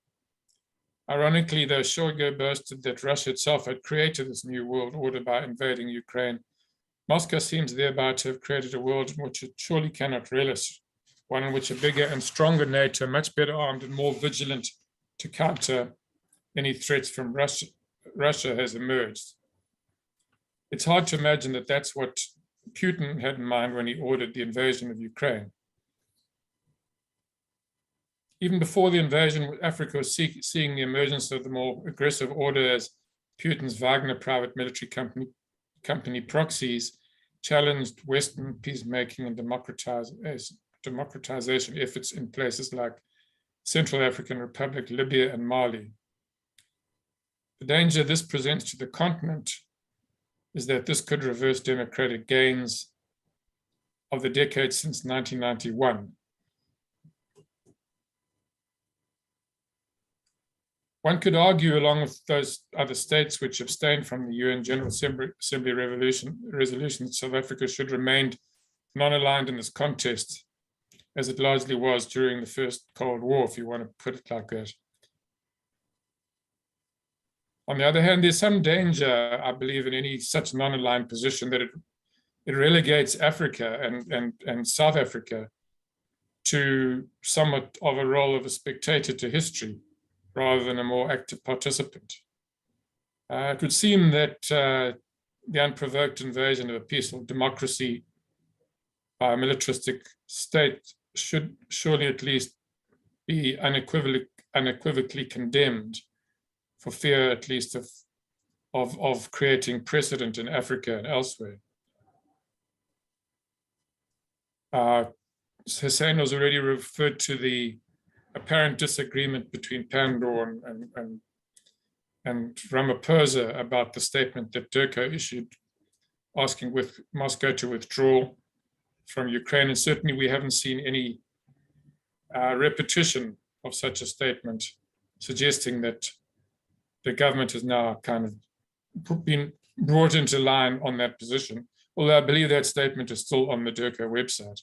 Ironically, though Shoigu boasted that Russia itself had created this new world order by invading Ukraine, Moscow seems thereby to have created a world in which it surely cannot relish, one in which a bigger and stronger NATO, much better armed and more vigilant to counter any threats from Russia has emerged. It's hard to imagine that that's what Putin had in mind when he ordered the invasion of Ukraine. Even before the invasion, Africa was seeing the emergence of the more aggressive order as Putin's Wagner private military company proxies challenged Western peacemaking and democratization efforts in places like Central African Republic, Libya, and Mali. The danger this presents to the continent is that this could reverse democratic gains of the decade since 1991. One could argue, along with those other states which abstained from the UN General Assembly resolution, that South Africa should remain non-aligned in this contest, as it largely was during the First Cold War, if you want to put it like that. On the other hand, there's some danger, I believe, in any such non-aligned position that it relegates Africa and South Africa to somewhat of a role of a spectator to history, rather than a more active participant. It would seem that the unprovoked invasion of a peaceful democracy by a militaristic state should surely at least be unequivocally condemned, for fear at least of creating precedent in Africa and elsewhere. Hussein has already referred to the apparent disagreement between Pandor and Ramaphosa about the statement that Turco issued asking with Moscow to withdraw from Ukraine. And certainly we haven't seen any repetition of such a statement, suggesting that the government has now kind of been brought into line on that position, although I believe that statement is still on the Turco website.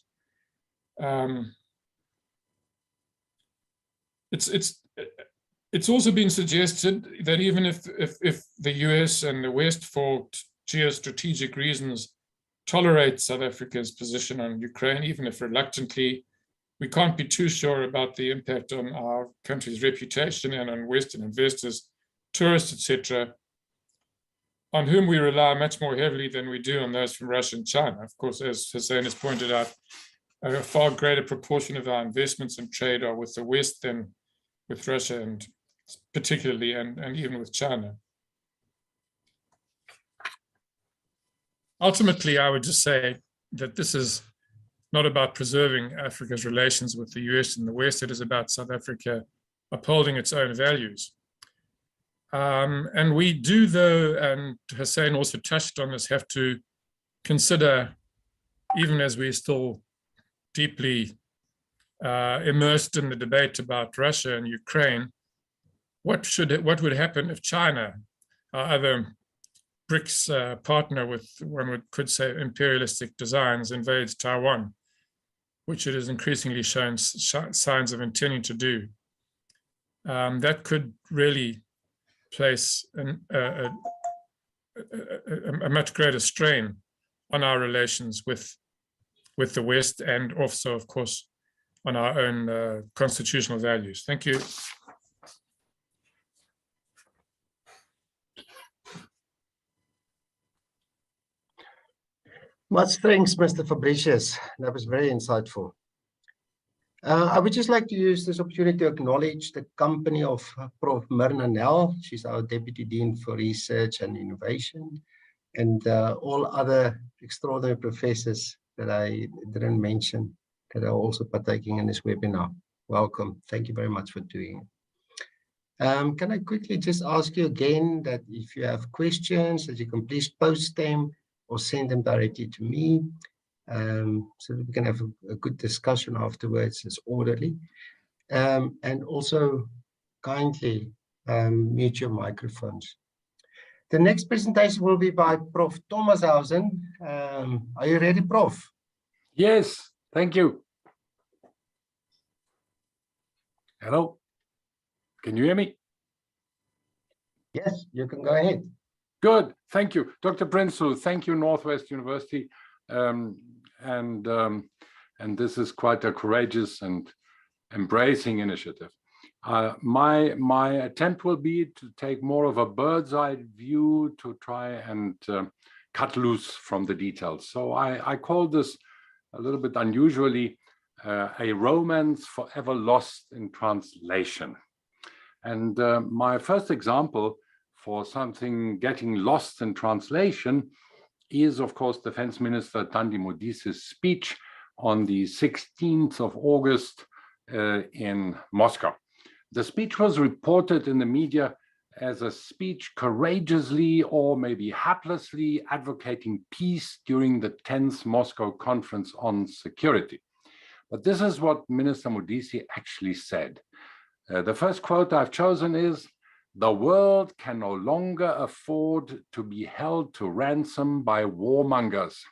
It's also been suggested that even if the US and the West, for geostrategic reasons, tolerate South Africa's position on Ukraine, even if reluctantly, we can't be too sure about the impact on our country's reputation and on Western investors, tourists, etc., on whom we rely much more heavily than we do on those from Russia and China. Of course, as Hussein has pointed out, a far greater proportion of our investments and trade are with the West than with Russia, and particularly, and even with China. Ultimately, I would just say that this is not about preserving Africa's relations with the US and the West. It is about South Africa upholding its own values. And we do, though, and Hussein also touched on this, have to consider, even as we're still deeply immersed in the debate about Russia and Ukraine, what would happen if China, our other BRICS partner with, one could say, imperialistic designs, invades Taiwan, which it has increasingly shown signs of intending to do. That could really place a much greater strain on our relations with the West, and also, of course, on our own constitutional values. Thank you. Much thanks, Mr. Fabricius. That was very insightful. I would just like to use this opportunity to acknowledge the company of Prof. Myrna Nell. She's our Deputy Dean for Research and Innovation. and all other extraordinary professors that I didn't mention that are also partaking in this webinar. Welcome. Thank you very much for doing it. Can I quickly just ask you again that if you have questions, that you can please post them or send them directly to me, so that we can have a good discussion afterwards. It's orderly. And also kindly mute your microphones. The next presentation will be by Prof. Thomashausen. Are you ready, Prof? Yes, thank you. Hello, can you hear me? Yes, you can go ahead. Good, thank you. Dr. Prinsloo, thank you, Northwest University. And this is quite a courageous and embracing initiative. My attempt will be to take more of a bird's eye view to try and cut loose from the details. So I call this a little bit unusually a romance forever lost in translation. And my first example for something getting lost in translation is, of course, Defense Minister Thandi Modisi's speech on the 16th of August in Moscow. The speech was reported in the media as a speech courageously or maybe haplessly advocating peace during the 10th Moscow Conference on Security. But this is what Minister Modisi actually said. The first quote I've chosen is, "The world can no longer afford to be held to ransom by warmongers.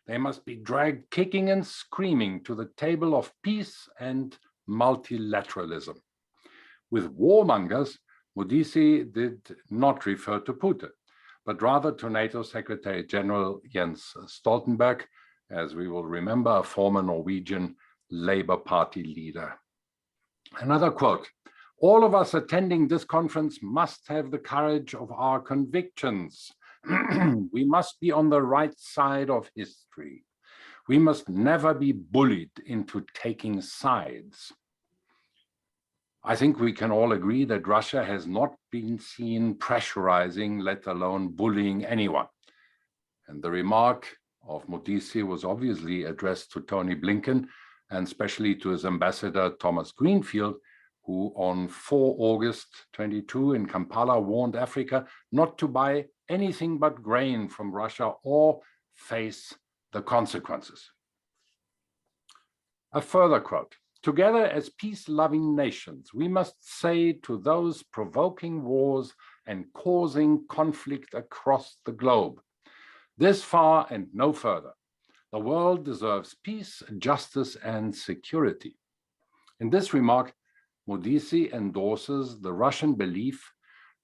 They must be dragged kicking and screaming to the table of peace and multilateralism." With warmongers, Modisi did not refer to Putin, but rather to NATO Secretary General Jens Stoltenberg, as we will remember, a former Norwegian Labour Party leader. Another quote, "All of us attending this conference must have the courage of our convictions. We must be on the right side of history. We must never be bullied into taking sides." I think we can all agree that Russia has not been seen pressurizing, let alone bullying anyone. And the remark of Modisi was obviously addressed to Antony Blinken, and especially to his ambassador, Thomas Greenfield, who on 4 August 22 in Kampala warned Africa not to buy anything but grain from Russia or face the consequences. A further quote, "Together as peace-loving nations, we must say to those provoking wars and causing conflict across the globe, this far and no further. The world deserves peace, justice, and security." In this remark, Modisi endorses the Russian belief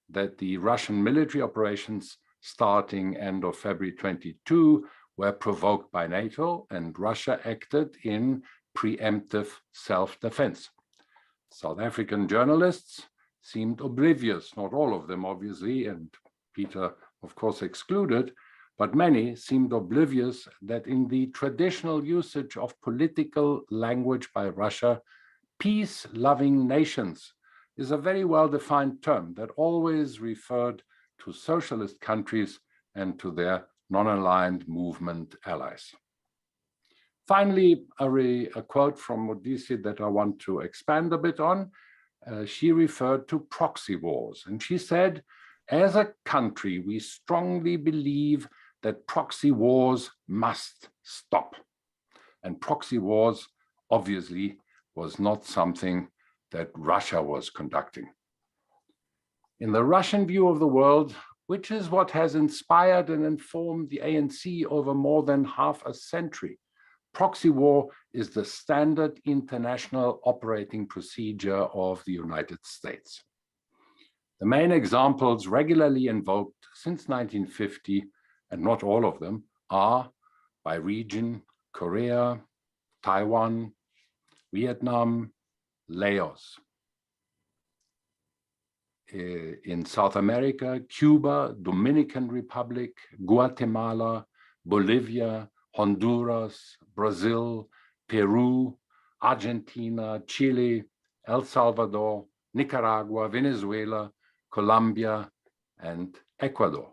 that the Russian military operations starting end of February 22 were provoked by NATO, and Russia acted in preemptive self-defense. South African journalists seemed oblivious, not all of them obviously, and Peter of course excluded, but many seemed oblivious that in the traditional usage of political language by Russia, peace-loving nations is a very well-defined term that always referred to socialist countries and to their non-aligned movement allies. Finally, a quote from Modisi that I want to expand a bit on. She referred to proxy wars, and she said, "As a country, we strongly believe that proxy wars must stop." And proxy wars obviously was not something that Russia was conducting. In the Russian view of the world, which is what has inspired and informed the ANC over more than half a century, proxy war is the standard international operating procedure of the United States. The main examples regularly invoked since 1950, and not all of them, are by region, Korea, Taiwan, Vietnam, Laos. In South America, Cuba, Dominican Republic, Guatemala, Bolivia, Honduras, Brazil, Peru, Argentina, Chile, El Salvador, Nicaragua, Venezuela, Colombia, and Ecuador.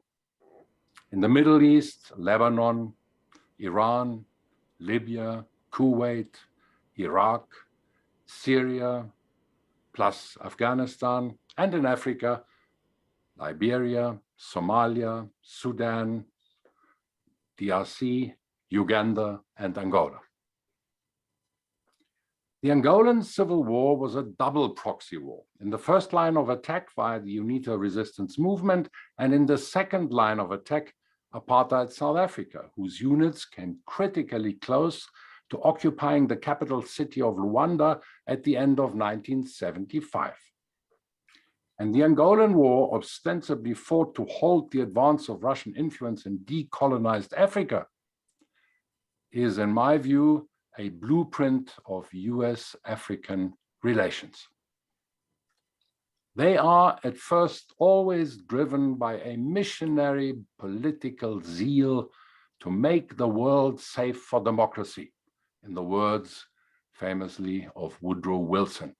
In the Middle East, Lebanon, Iran, Libya, Kuwait, Iraq, Syria, plus Afghanistan, and in Africa, Liberia, Somalia, Sudan, DRC, Uganda, and Angola. The Angolan civil war was a double proxy war. In the first line of attack via the UNITA resistance movement, and in the second line of attack, apartheid South Africa, whose units came critically close to occupying the capital city of Luanda at the end of 1975. And the Angolan War, ostensibly fought to halt the advance of Russian influence in decolonized Africa, is, in my view, a blueprint of US-African relations. They are at first always driven by a missionary political zeal to make the world safe for democracy, in the words famously of Woodrow Wilson.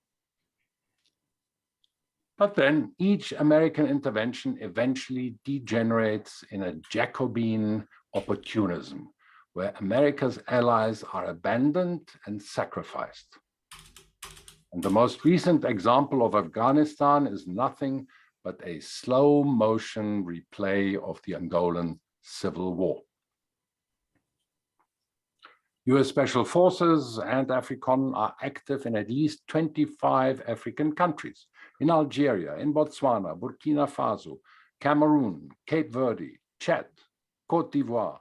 But then each American intervention eventually degenerates in a Jacobin opportunism, where America's allies are abandoned and sacrificed. And the most recent example of Afghanistan is nothing but a slow motion replay of the Angolan Civil War. US Special Forces and AFRICOM are active in at least 25 African countries, in Algeria, in Botswana, Burkina Faso, Cameroon, Cape Verde, Chad, Cote d'Ivoire,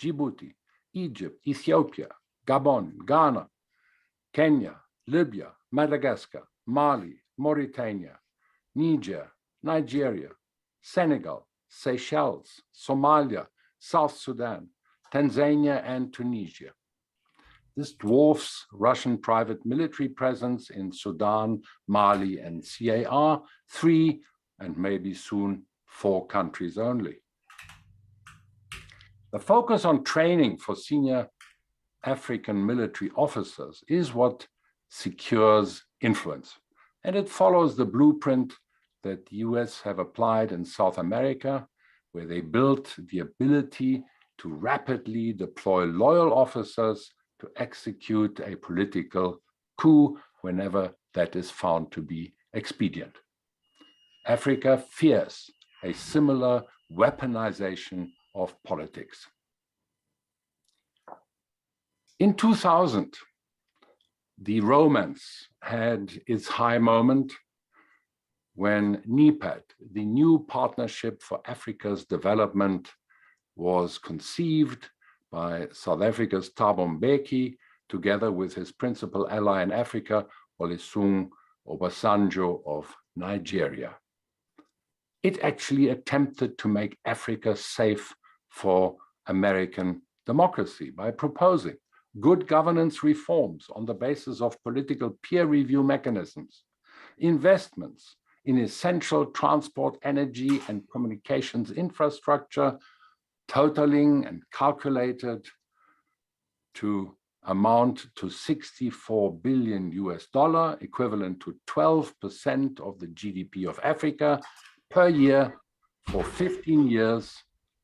Djibouti, Egypt, Ethiopia, Gabon, Ghana, Kenya, Libya, Madagascar, Mali, Mauritania, Niger, Nigeria, Senegal, Seychelles, Somalia, South Sudan, Tanzania, and Tunisia. This dwarfs Russian private military presence in Sudan, Mali, and CAR, 3 and maybe soon 4 countries only. The focus on training for senior African military officers is what secures influence. And it follows the blueprint that the US have applied in South America, where they built the ability to rapidly deploy loyal officers to execute a political coup whenever that is found to be expedient. Africa fears a similar weaponization of politics. In 2000, the romance had its high moment when NEPAD, the New Partnership for Africa's Development, was conceived by South Africa's Thabo Mbeki, together with his principal ally in Africa, Olusegun Obasanjo of Nigeria. It actually attempted to make Africa safe for American democracy by proposing good governance reforms on the basis of political peer review mechanisms, investments in essential transport, energy, and communications infrastructure, totaling and calculated to amount to $64 billion, equivalent to 12% of the GDP of Africa per year for 15 years,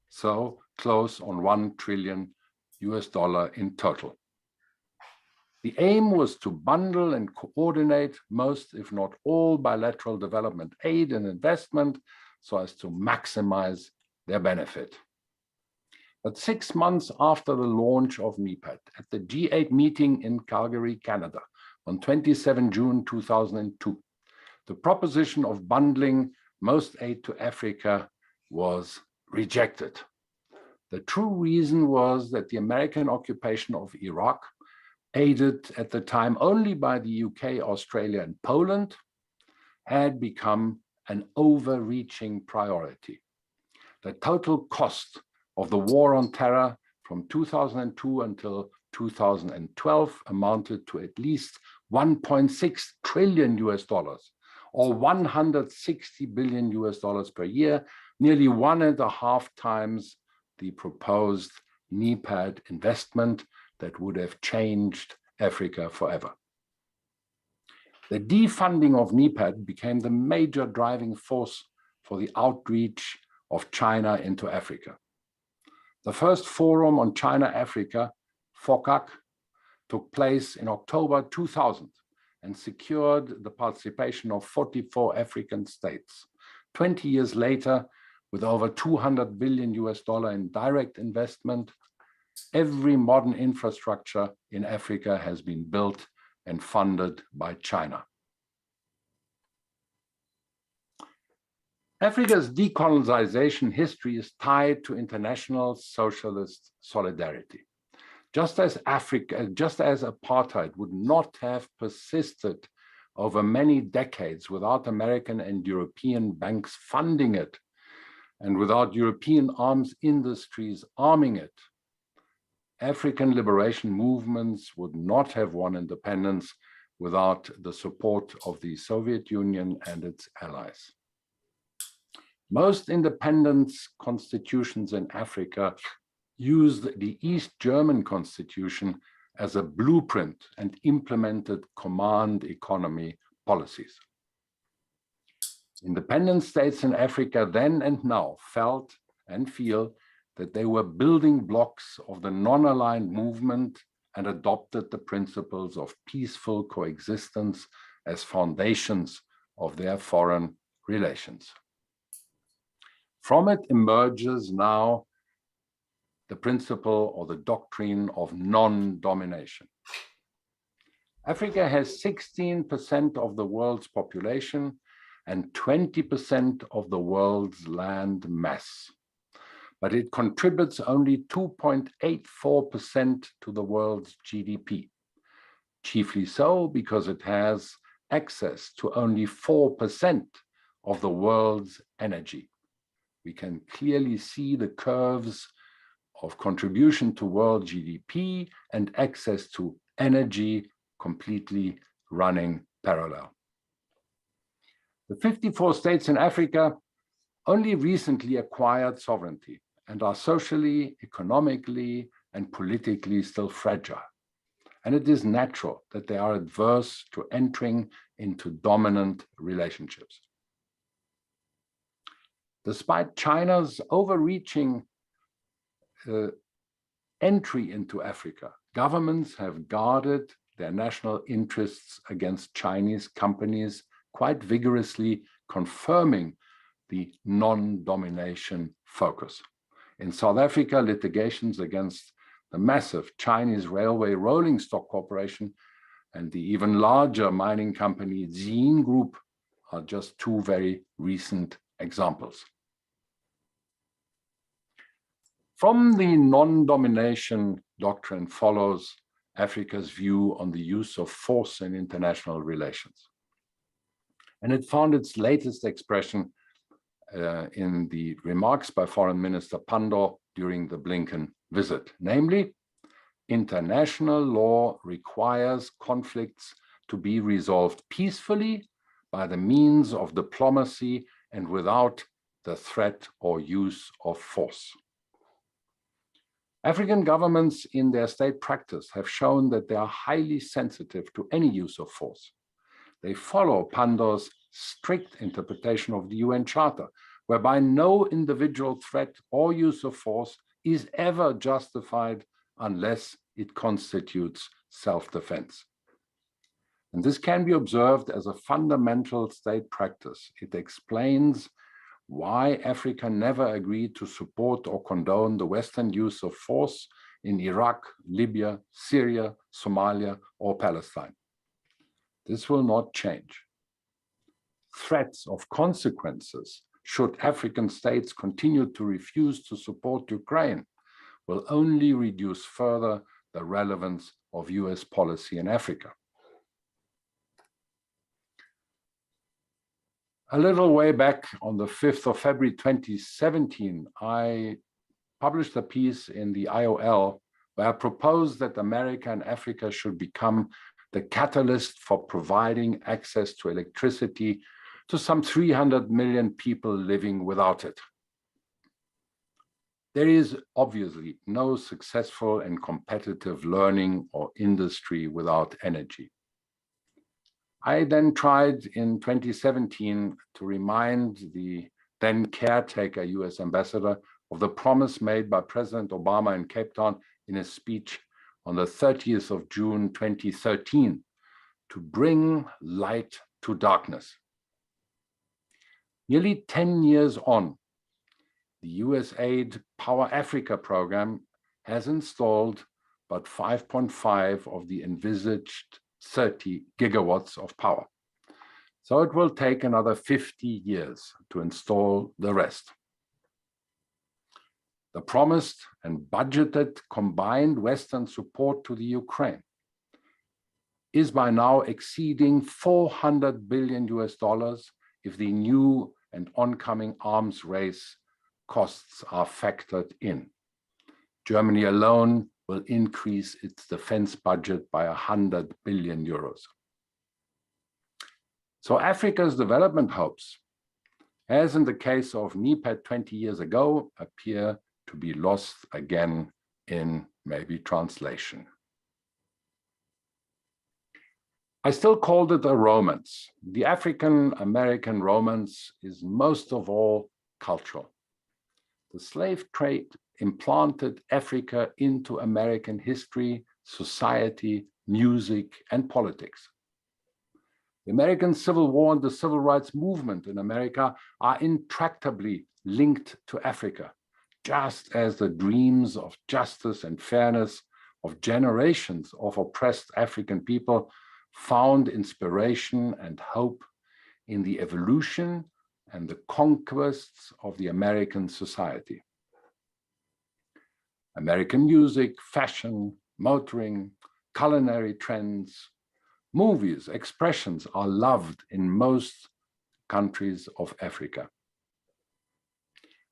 so close on $1 trillion in total. The aim was to bundle and coordinate most, if not all, bilateral development aid and investment so as to maximize their benefit. But 6 months after the launch of NEPAD, at the G8 meeting in Calgary, Canada, on 27 June 2002, the proposition of bundling most aid to Africa was rejected. The true reason was that the American occupation of Iraq, aided at the time only by the UK, Australia, and Poland, had become an overreaching priority. The total cost of the war on terror from 2002 until 2012 amounted to at least $1.6 trillion, or $160 billion per year, nearly 1.5 times the proposed NEPAD investment that would have changed Africa forever. The defunding of NEPAD became the major driving force for the outreach of China into Africa. The first forum on China-Africa, FOCAC, took place in October 2000 and secured the participation of 44 African states. 20 years later, with over $200 billion in direct investment, every modern infrastructure in Africa has been built and funded by China. Africa's decolonization history is tied to international socialist solidarity. Just as apartheid would not have persisted over many decades without American and European banks funding it, and without European arms industries arming it, African liberation movements would not have won independence without the support of the Soviet Union and its allies. Most independence constitutions in Africa used the East German constitution as a blueprint and implemented command economy policies. Independent states in Africa then and now felt and feel that they were building blocks of the non-aligned movement and adopted the principles of peaceful coexistence as foundations of their foreign relations. From it emerges now the principle or the doctrine of non-domination. Africa has 16% of the world's population and 20% of the world's land mass, but it contributes only 2.84% to the world's GDP, chiefly so because it has access to only 4% of the world's energy. We can clearly see the curves of contribution to world GDP and access to energy completely running parallel. The 54 states in Africa only recently acquired sovereignty and are socially, economically, and politically still fragile. And it is natural that they are adverse to entering into dominant relationships. Despite China's overreaching entry into Africa, governments have guarded their national interests against Chinese companies quite vigorously, confirming the non-domination focus. In South Africa, litigations against the massive Chinese railway rolling stock corporation and the even larger mining company Zine Group are just two very recent examples. From the non-domination doctrine follows Africa's view on the use of force in international relations. And it found its latest expression in the remarks by Foreign Minister Pandor during the Blinken visit. Namely, international law requires conflicts to be resolved peacefully by the means of diplomacy and without the threat or use of force. African governments in their state practice have shown that they are highly sensitive to any use of force. They follow Pandor's strict interpretation of the UN Charter, whereby no individual threat or use of force is ever justified unless it constitutes self-defense. And this can be observed as a fundamental state practice. It explains why Africa never agreed to support or condone the Western use of force in Iraq, Libya, Syria, Somalia, or Palestine. This will not change. Threats of consequences should African states continue to refuse to support Ukraine will only reduce further the relevance of US policy in Africa. A little way back on the 5th of February 2017, I published a piece in the IOL where I proposed that America and Africa should become the catalyst for providing access to electricity to some 300 million people living without it. There is obviously no successful and competitive learning or industry without energy. I then tried in 2017 to remind the then caretaker US ambassador, of the promise made by President Obama in Cape Town in a speech on the 30th of June 2013 to bring light to darkness. Nearly 10 years on, the USAID Power Africa program has installed about 5.5 of the envisaged 30 gigawatts of power. So it will take another 50 years to install the rest. The promised and budgeted combined Western support to the Ukraine is by now exceeding $400 billion if the new and oncoming arms race costs are factored in. Germany alone will increase its defense budget by 100 billion euros. So Africa's development hopes, as in the case of NEPAD 20 years ago, appear to be lost again in maybe translation. I still called it a romance. The African-American romance is most of all cultural. The slave trade implanted Africa into American history, society, music, and politics. The American Civil War and the Civil Rights Movement in America are intractably linked to Africa, just as the dreams of justice and fairness of generations of oppressed African people found inspiration and hope in the evolution and the conquests of the American society. American music, fashion, motoring, culinary trends, movies, expressions are loved in most countries of Africa.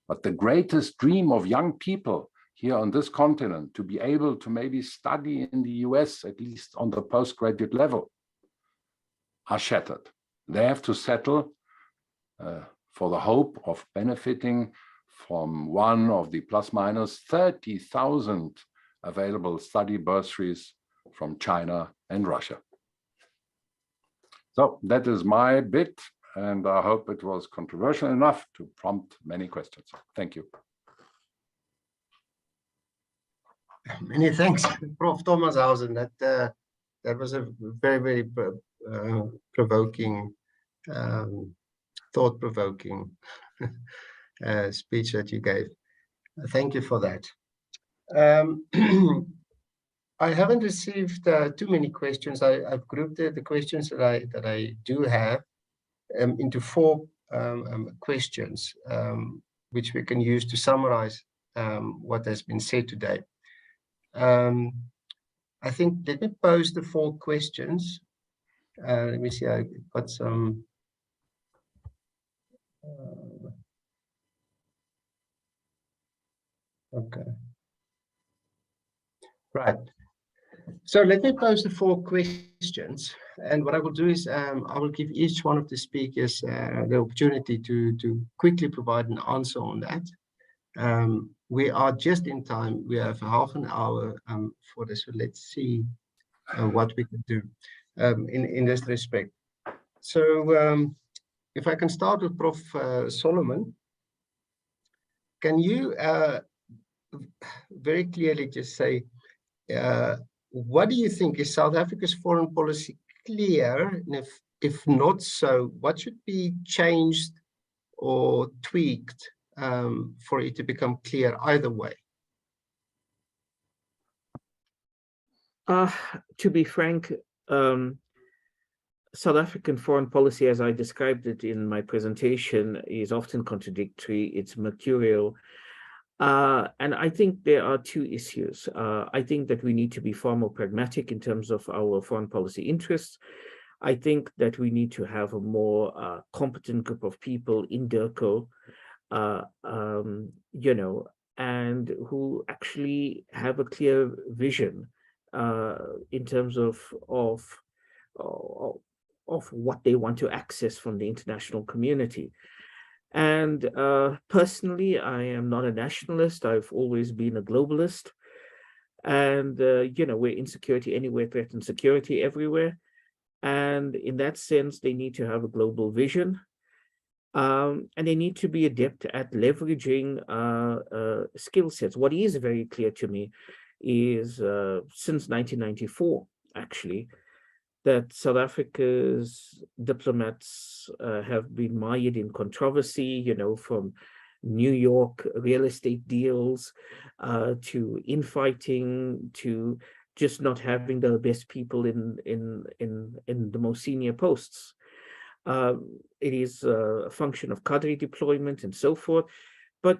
But the greatest dream of young people here on this continent, to be able to maybe study in the US, at least on the postgraduate level, are shattered. They have to settle for the hope of benefiting from one of the plus minus 30,000 available study bursaries from China and Russia. So that is my bit, and I hope it was controversial enough to prompt many questions. Thank you. Many thanks, Prof. Thomas-Hausen. That was a very, very provoking, thought-provoking speech that you gave. Thank you for that. I haven't received too many questions. I've grouped the questions that I do have into 4 questions, which we can use to summarize what has been said today. I think, let me pose the 4 questions. Let me see, I got some. Okay. Right. So let me pose the 4 questions. And what I will do is I will give each one of the speakers the opportunity to quickly provide an answer on that. We are just in time. We have half an hour for this. So let's see what we can do in this respect. So if I can start with Prof. Solomon, can you very clearly just say, what do you think? Is South Africa's foreign policy clear? And if not so, what should be changed or tweaked for it to become clear either way? To be frank, South African foreign policy, as I described it in my presentation, is often contradictory. It's mercurial. And I think there are 2 issues. I think that we need to be far more pragmatic in terms of our foreign policy interests. I think that we need to have a more competent group of people in DIRCO, you know, and who actually have a clear vision in terms of what they want to access from the international community. And personally, I am not a nationalist. I've always been a globalist. And, you know, where insecurity anywhere threatens security everywhere. And in that sense, they need to have a global vision. And they need to be adept at leveraging skill sets. What is very clear to me is since 1994, actually, that South Africa's diplomats have been mired in controversy, from New York real estate deals to infighting, to just not having the best people in the most senior posts. It is a function of cadre deployment and so forth, but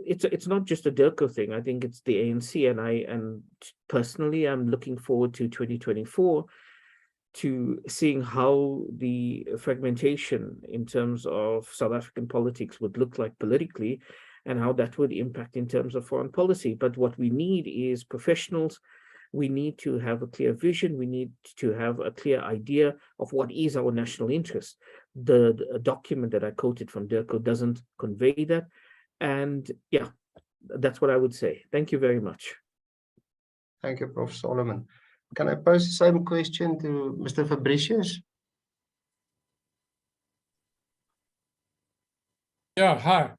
it's not just a DIRCO thing. I think it's the ANC, and personally, I'm looking forward to 2024 to seeing how the fragmentation in terms of South African politics would look like politically, and how that would impact in terms of foreign policy. But what we need is professionals. We need to have a clear vision. We need to have a clear idea of what is our national interest. The document that I quoted from DIRCO doesn't convey that. And yeah, that's what I would say. Thank you very much. Thank you, Prof. Solomon. Can I pose the same question to Mr. Fabricius? Yeah, hi.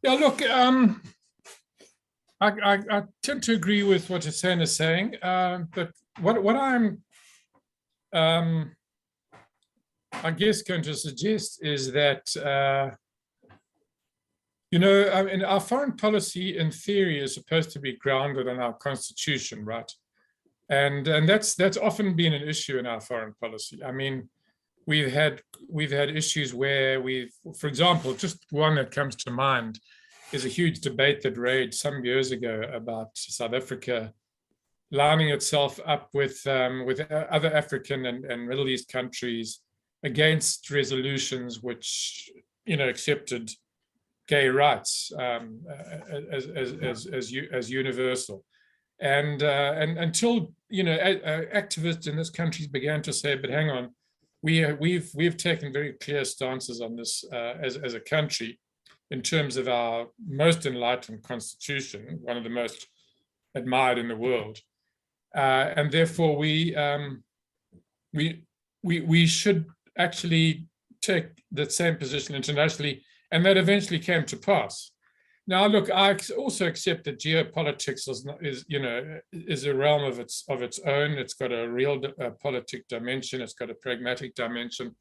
Yeah, look, I tend to agree with what Hussein is saying, but what I'm, I guess, going to suggest is that, our foreign policy, in theory, is supposed to be grounded on our constitution, right? And that's often been an issue in our foreign policy. I mean, we've had issues where for example, just one that comes to mind is a huge debate that raged some years ago about South Africa lining itself up with other African and Middle East countries against resolutions which accepted gay rights as universal. And until activists in this country began to say, but hang on, we've taken very clear stances on this as a country in terms of our most enlightened constitution, one of the most admired in the world, and therefore we should actually take that same position internationally, and that eventually came to pass. Now, look, I also accept that geopolitics is a realm of its own. It's got a real politic dimension. It's got a pragmatic dimension,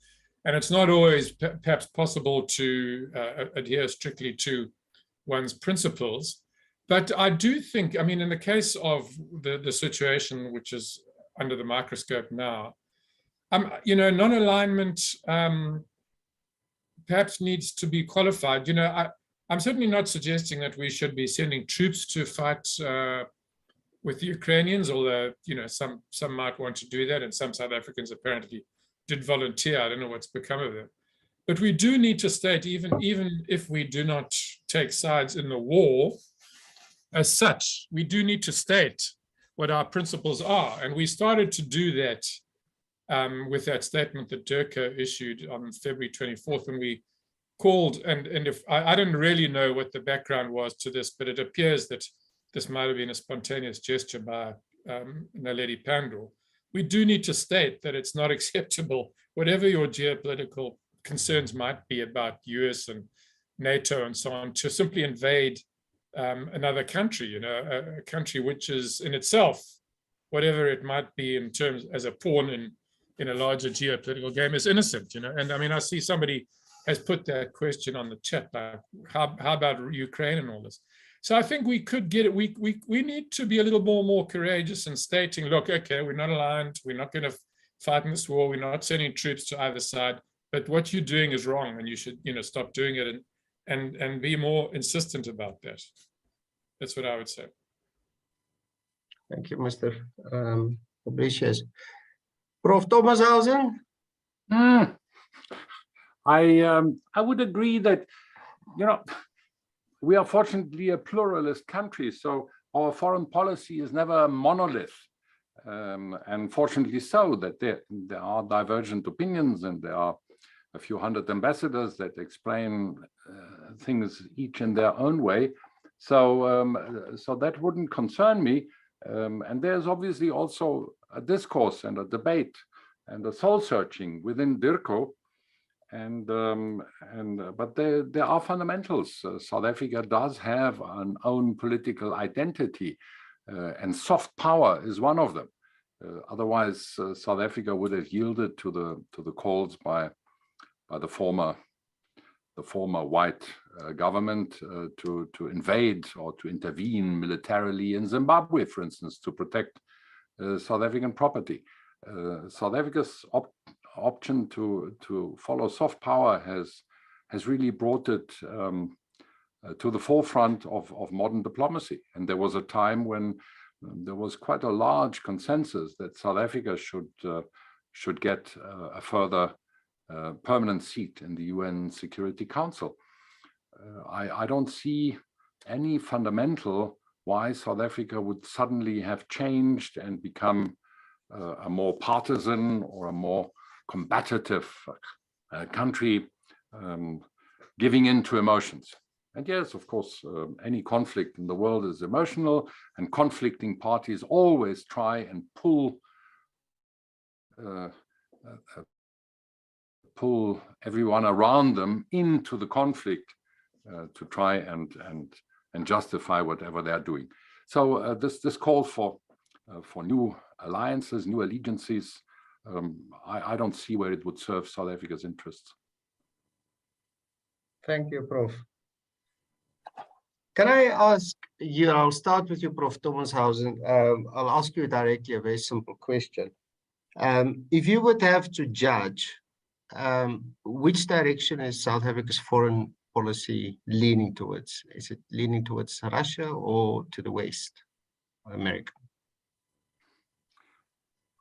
and it's not always perhaps possible to adhere strictly to one's principles. But I do think, I mean, in the case of the situation which is under the microscope now, non-alignment perhaps needs to be qualified. I'm certainly not suggesting that we should be sending troops to fight with the Ukrainians, although some might want to do that, and some South Africans apparently did volunteer. I don't know what's become of them. But we do need to state, even if we do not take sides in the war as such, we do need to state what our principles are. And we started to do that with that statement that DIRCO issued on February 24th, when we called, and if I didn't really know what the background was to this, but it appears that this might have been a spontaneous gesture by Naledi Pandor. We do need to state that it's not acceptable, whatever your geopolitical concerns might be about US and NATO and so on, to simply invade another country, a country which is in itself, whatever it might be in terms as a pawn in a larger geopolitical game, is innocent, And I mean, I see somebody has put that question on the chat, like, how about Ukraine and all this? So I think we could get it. We need to be a little more courageous in stating, look, okay, we're not aligned. We're not going to fight in this war. We're not sending troops to either side. But what you're doing is wrong, and you should, stop doing it and be more insistent about that. That's what I would say. Thank you, Mr. Fabricius. Prof. Thomashausen? I would agree that, we are fortunately a pluralist country, so our foreign policy is never a monolith, and fortunately so, that there are divergent opinions, and there are a few hundred ambassadors that explain things each in their own way. So that wouldn't concern me. And there's obviously also a discourse and a debate and a soul searching within DIRCO. but there are fundamentals. South Africa does have an own political identity, and soft power is one of them. Otherwise, South Africa would have yielded to the calls by the former white government to invade or to intervene militarily in Zimbabwe, for instance, to protect South African property. South Africa's option to follow soft power has really brought it to the forefront of modern diplomacy. And there was a time when there was quite a large consensus that South Africa should get a further permanent seat in the UN Security Council. I don't see any fundamental why South Africa would suddenly have changed and become a more partisan or a more combative country, giving in to emotions. And yes, of course, any conflict in the world is emotional, and conflicting parties always try and pull everyone around them into the conflict to try and justify whatever they are doing. So this call for new alliances, new allegiances, I don't see where it would serve South Africa's interests. Thank you, Prof. Can I ask you, I'll start with you, Prof. Thomas-Hausen. I'll ask you directly a very simple question. If you would have to judge, which direction is South Africa's foreign policy leaning towards? Is it leaning towards Russia or to the West, America?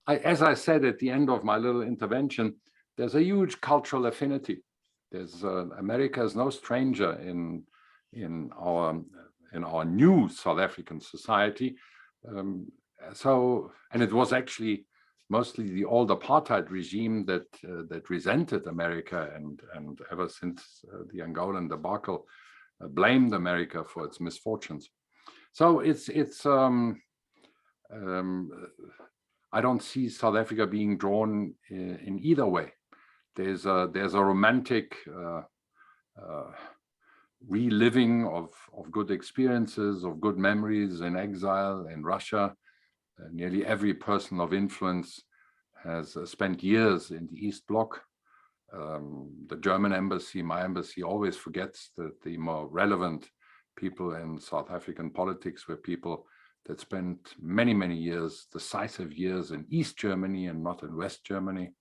As I said at the end of my little intervention, there's a huge cultural affinity. America is no stranger in our new South African society. And it was actually mostly the old apartheid regime that resented America and ever since the Angolan debacle blamed America for its misfortunes. So I don't see South Africa being drawn in either way. There's a romantic reliving of good experiences, of good memories in exile in Russia. Nearly every person of influence has spent years in the East Bloc. The German embassy, my embassy, always forgets that the more relevant people in South African politics were people that spent many, many years, decisive years in East Germany and not in West Germany.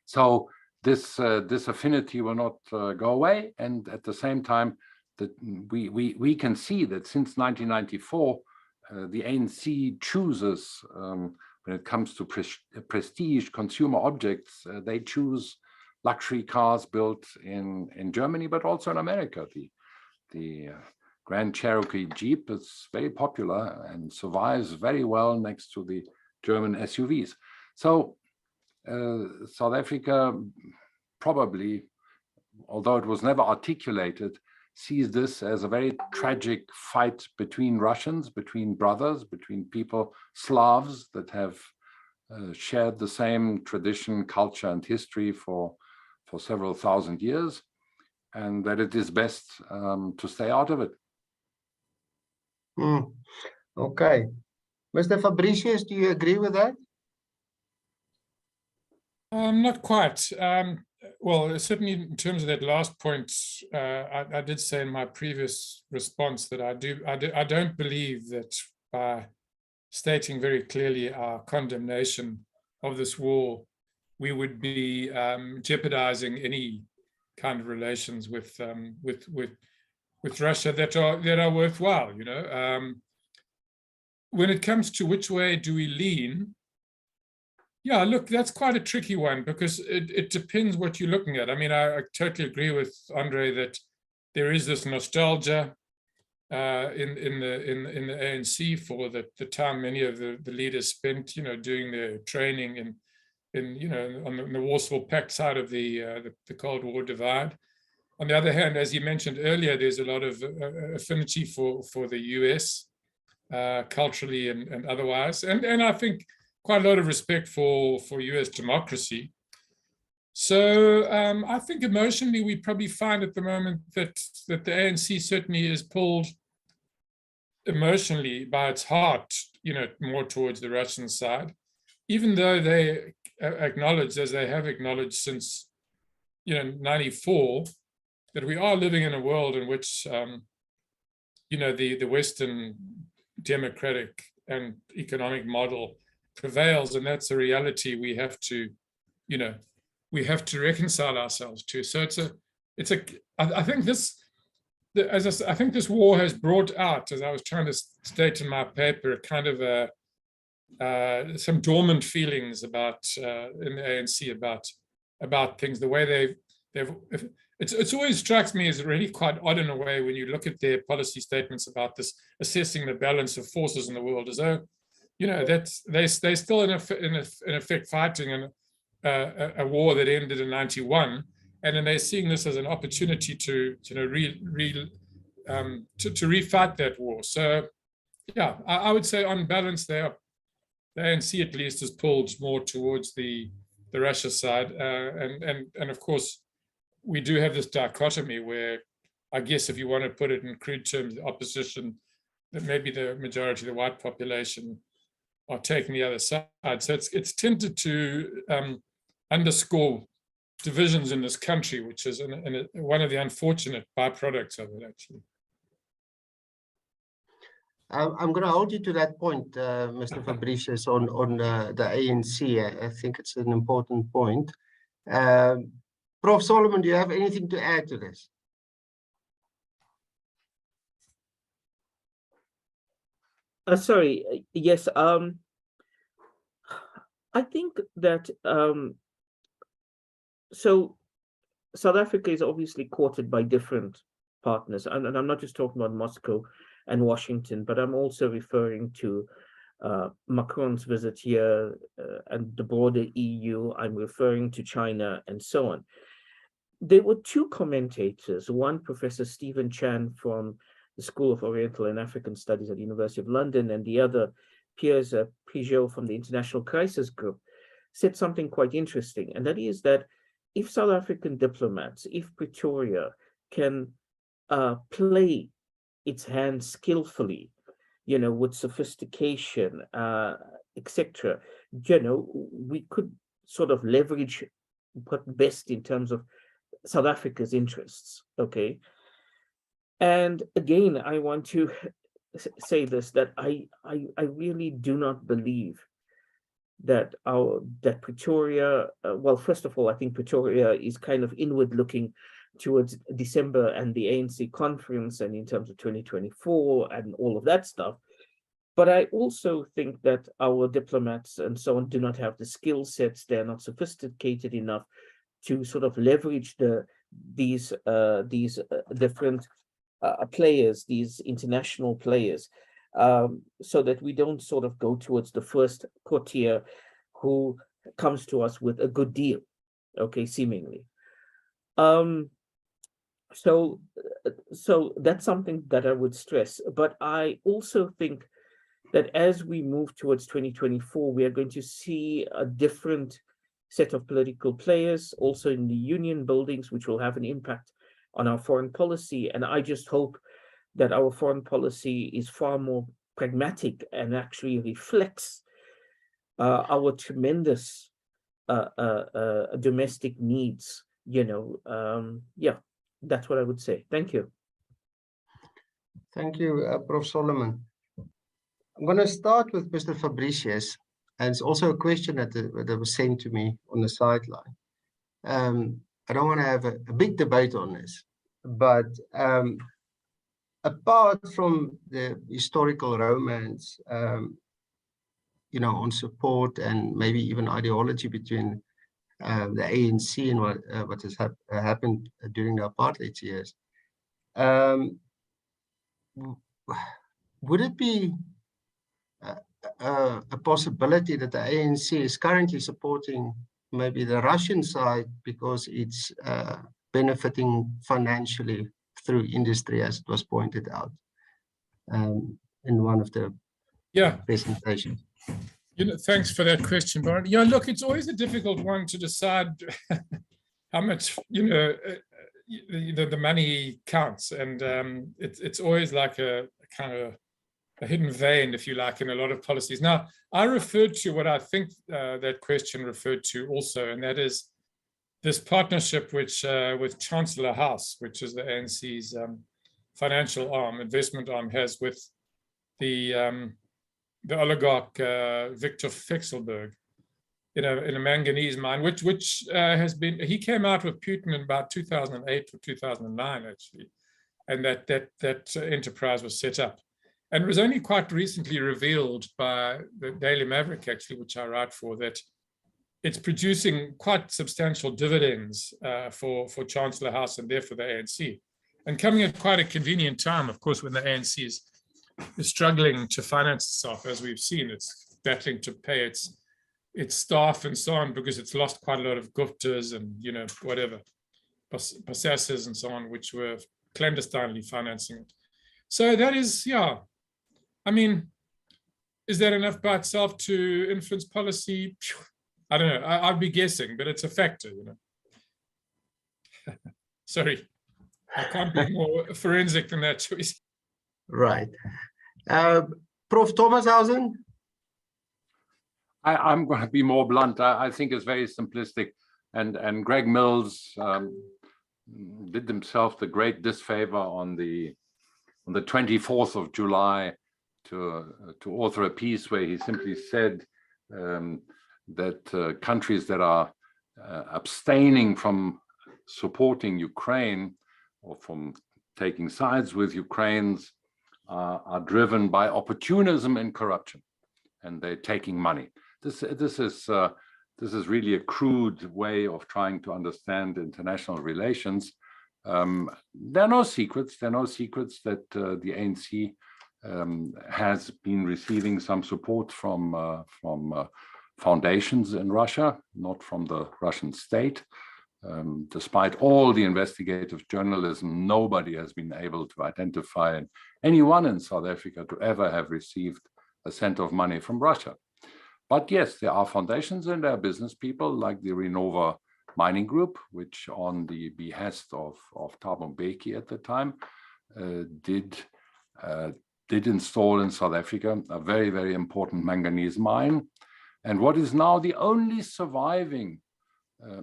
So this affinity will not go away. And at the same time, that we can see that since 1994, the ANC chooses, when it comes to prestige consumer objects, they choose luxury cars built in Germany, but also in America. The Grand Cherokee Jeep is very popular and survives very well next to the German SUVs. So South Africa probably, although it was never articulated, sees this as a very tragic fight between Russians, between brothers, between people, Slavs that have shared the same tradition, culture, and history for several thousand years, and that it is best to stay out of it. Okay. Mr. Fabricius, do you agree with that? Not quite. Well, certainly in terms of that last point, I did say in my previous response that I don't believe that by stating very clearly our condemnation of this war, we would be jeopardizing any kind of relations with Russia that are worthwhile. You know, when it comes to which way do we lean? Yeah, look, that's quite a tricky one because it depends what you're looking at. I mean, I totally agree with Andre that there is this nostalgia in the ANC for the time many of the leaders spent, you know, doing their training in you know, on the Warsaw Pact side of the Cold War divide. On the other hand, as you mentioned earlier, there's a lot of affinity for the US culturally and otherwise, and I think quite a lot of respect for US democracy. So I think emotionally, we probably find at the moment that the ANC certainly is pulled emotionally by its heart, more towards the Russian side, even though they acknowledge, as they have acknowledged since 94, that we are living in a world in which the Western democratic and economic model prevails, and that's a reality we have to reconcile ourselves to. So I think this war has brought out, as I was trying to state in my paper, kind of some dormant feelings about in the ANC about things, the way it's always strikes me as really quite odd in a way when you look at their policy statements about this, assessing the balance of forces in the world, as though that they're still in effect fighting in a war that ended in 91, and then they're seeing this as an opportunity to refight that war. So yeah, I would say on balance the ANC at least is pulled more towards the Russia side, and of course we do have this dichotomy where, I guess if you want to put it in crude terms, the opposition, that maybe the majority of the white population are taking the other side. So it's tended to underscore divisions in this country, which is one of the unfortunate byproducts of it, actually. I'm going to hold you to that point, Mr. Fabricius, on the ANC. I think it's an important point. Prof. Solomon, do you have anything to add to this? Sorry, yes. I think that so South Africa is obviously courted by different partners, and I'm not just talking about Moscow and Washington, but I'm also referring to Macron's visit here and the broader EU. I'm referring to China and so on. There were two commentators, one Professor Stephen Chan from the School of Oriental and African Studies at the University of London, and the other, Piers Pijot from the International Crisis Group, said something quite interesting, and that is that if South African diplomats, if Pretoria can play its hand skillfully, with sophistication, etc., we could sort of leverage what best in terms of South Africa's interests, okay? And again, I want to say this, that I really do not believe that Pretoria, well, first of all, I think Pretoria is kind of inward looking towards December and the ANC conference and in terms of 2024 and all of that stuff. But I also think that our diplomats and so on do not have the skill sets. They're not sophisticated enough to sort of leverage these different players, these international players, so that we don't sort of go towards the first courtier who comes to us with a good deal, okay, seemingly. So that's something that I would stress. But I also think that as we move towards 2024, we are going to see a different set of political players also in the union buildings, which will have an impact on our foreign policy. And I just hope that our foreign policy is far more pragmatic and actually reflects our tremendous domestic needs. Yeah, that's what I would say. Thank you. Thank you, Prof. Solomon. I'm going to start with Mr. Fabricius, and it's also a question that was sent to me on the sideline. I don't want to have a big debate on this, but apart from the historical romance, on support and maybe even ideology between the ANC and what has happened during the apartheid years, would it be a possibility that the ANC is currently supporting maybe the Russian side because it's benefiting financially through industry, as it was pointed out in one of the presentations? Thanks for that question, Barend. Yeah, look, it's always a difficult one to decide how much, the money counts, and it's always like a kind of a hidden vein, if you like, in a lot of policies. Now, I referred to what I think that question referred to also, and that is this partnership which with Chancellor House, which is the ANC's financial arm, investment arm, has with the oligarch Victor Vekselberg in a manganese mine, which has been, he came out with Putin in about 2008 or 2009 actually, and that enterprise was set up, and it was only quite recently revealed by the Daily Maverick actually, which I write for, that it's producing quite substantial dividends for Chancellor House and therefore the ANC, and coming at quite a convenient time, of course, when the ANC is struggling to finance itself, as we've seen. It's battling to pay its staff and so on, because it's lost quite a lot of Guptas and, whatever, Pasasas and so on, which were clandestinely financing it. So that is, yeah, I mean, is that enough by itself to influence policy? I don't know, I'd be guessing, but it's a factor, Sorry, I can't be more forensic than that choice. Right. Prof. Thomashuizen? I'm going to be more blunt. I think it's very simplistic, and Greg Mills did himself the great disfavor on the 24th of July to author a piece where he simply said that countries that are abstaining from supporting Ukraine or from taking sides with Ukraine's are driven by opportunism and corruption, and they're taking money. This is really a crude way of trying to understand international relations. There are no secrets. There are no secrets that the ANC has been receiving some support from foundations in Russia, not from the Russian state. Despite all the investigative journalism, nobody has been able to identify anyone in South Africa to ever have received a cent of money from Russia. But yes, there are foundations and there are business people like the Renova Mining Group, which on the behest of Thabo Mbeki at the time did install in South Africa a very, very important manganese mine. And what is now the only surviving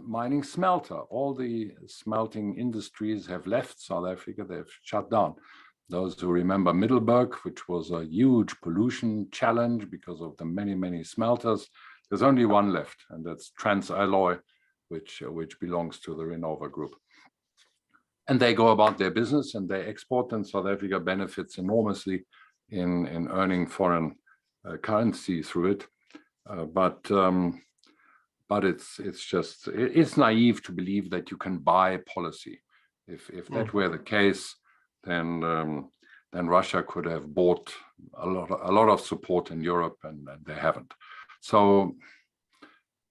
mining smelter. All the smelting industries have left South Africa, they've shut down. Those who remember Middelburg, which was a huge pollution challenge because of the many, many smelters, there's only one left, and that's TransAlloy, which belongs to the Renova Group. And they go about their business and they export, and South Africa benefits enormously in earning foreign currency through it. But it's naive to believe that you can buy policy. If that were the case, then Russia could have bought a lot of support in Europe, and they haven't. So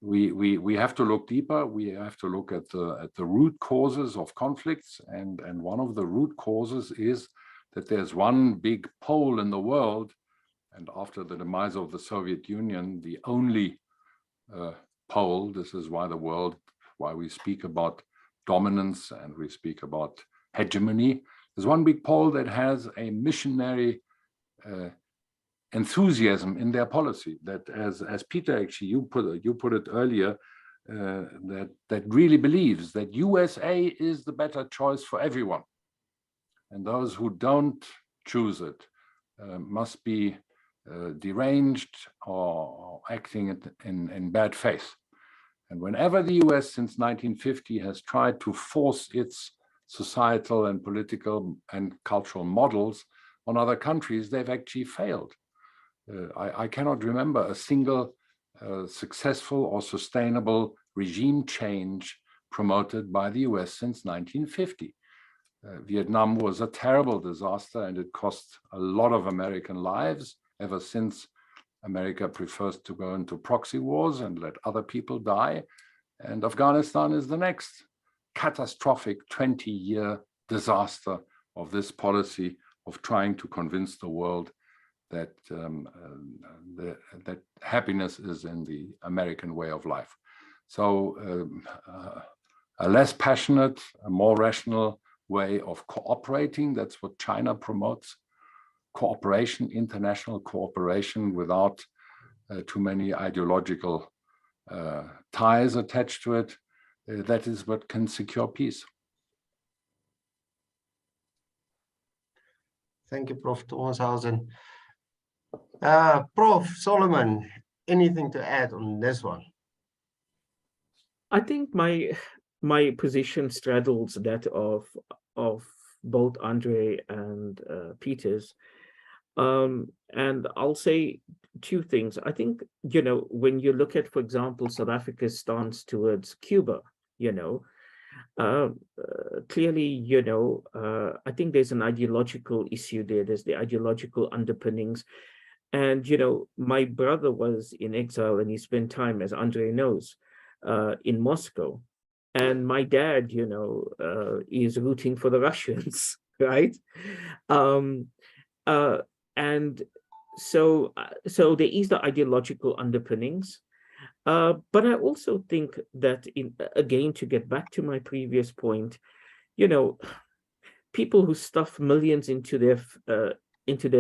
we have to look deeper. We have to look at the root causes of conflicts, and one of the root causes is that there's one big pole in the world, and after the demise of the Soviet Union, the only pole. This is why we speak about dominance and we speak about hegemony. There's one big pole that has a missionary enthusiasm in their policy. That, as Peter actually you put it earlier, that really believes that USA is the better choice for everyone, and those who don't choose it must be deranged or acting in bad faith. And whenever the US since 1950 has tried to force its societal and political and cultural models on other countries, they've actually failed. I cannot remember a single successful or sustainable regime change promoted by the US since 1950. Vietnam was a terrible disaster, and it cost a lot of American lives. Ever since, America prefers to go into proxy wars and let other people die. And Afghanistan is the next catastrophic 20-year disaster of this policy of trying to convince the world that that happiness is in the American way of life. So a less passionate, a more rational way of cooperating. That's what China promotes. Cooperation, international cooperation without too many ideological ties attached to it. That is what can secure peace. Thank you, Prof. Thomashausen. Prof. Solomon, anything to add on this one? I think my position straddles that of both Andre and Peter's. And I'll say two things. I think, you know, when you look at, for example, South Africa's stance towards Cuba, you know, clearly, you know, I think there's an ideological issue there. There's the ideological underpinnings. And, you know, my brother was in exile and he spent time, as Andre knows, in Moscow. And my dad, you know, is rooting for the Russians, right? And so there is the ideological underpinnings. But I also think that, again, to get back to my previous point, you know, people who stuff millions into their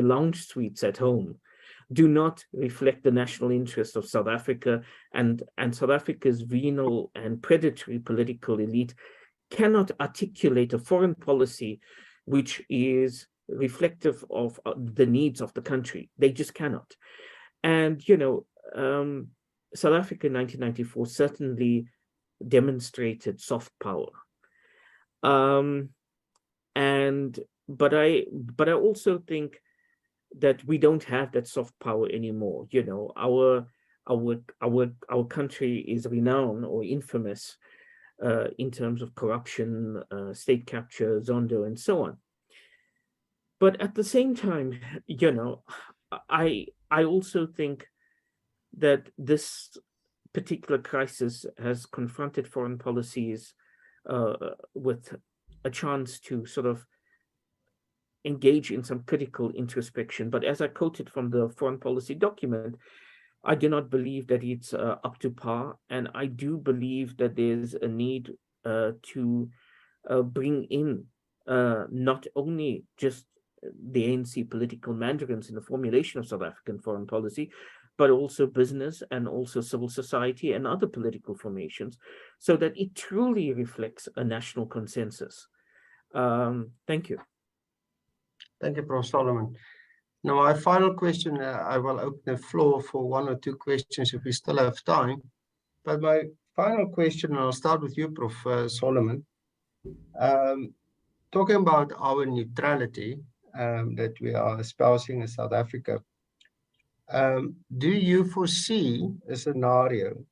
lounge suites at home do not reflect the national interest of South Africa, and South Africa's venal and predatory political elite cannot articulate a foreign policy which is reflective of the needs of the country. They just cannot. And, you know, South Africa in 1994 certainly demonstrated soft power. But I also think that we don't have that soft power anymore. You know, our country is renowned or infamous in terms of corruption, state capture, Zondo, and so on. But at the same time, you know, I also think that this particular crisis has confronted foreign policies with a chance to sort of engage in some critical introspection. But as I quoted from the foreign policy document, I do not believe that it's up to par. And I do believe that there's a need to bring in not only just the ANC political mandarins in the formulation of South African foreign policy, but also business and also civil society and other political formations, so that it truly reflects a national consensus. Thank you. Thank you, Prof. Solomon. Now, my final question, I will open the floor for one or two questions if we still have time. But my final question, and I'll start with you, Prof. Solomon. Talking about our neutrality that we are espousing in South Africa, do you foresee a scenario,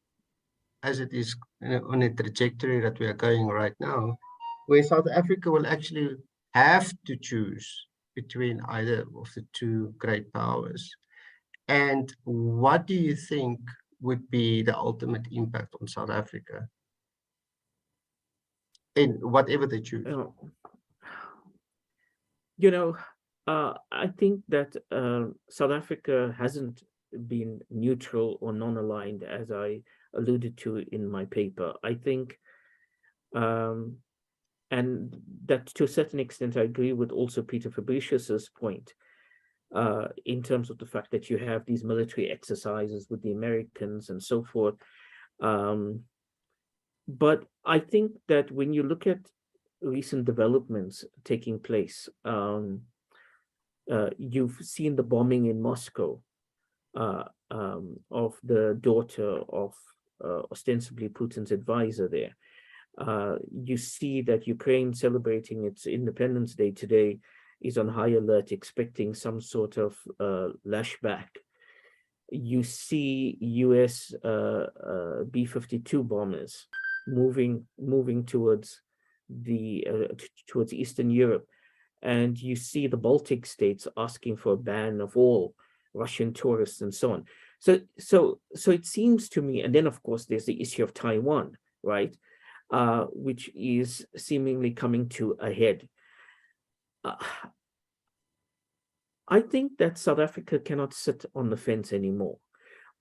as it is on a trajectory that we are going right now, where South Africa will actually have to choose between either of the two great powers? And what do you think would be the ultimate impact on South Africa in whatever they choose? You know, I think that South Africa hasn't been neutral or non-aligned, as I alluded to in my paper. I think, and that to a certain extent, I agree with also Peter Fabricius's point, in terms of the fact that you have these military exercises with the Americans and so forth. But I think that when you look at recent developments taking place, you've seen the bombing in Moscow of the daughter of ostensibly Putin's advisor there. You see that Ukraine, celebrating its Independence Day today, is on high alert, expecting some sort of lashback. You see US B-52 bombers moving towards towards Eastern Europe, and you see the Baltic states asking for a ban of all Russian tourists and so on. So it seems to me, and then of course there's the issue of Taiwan, right, which is seemingly coming to a head. I think that South Africa cannot sit on the fence anymore.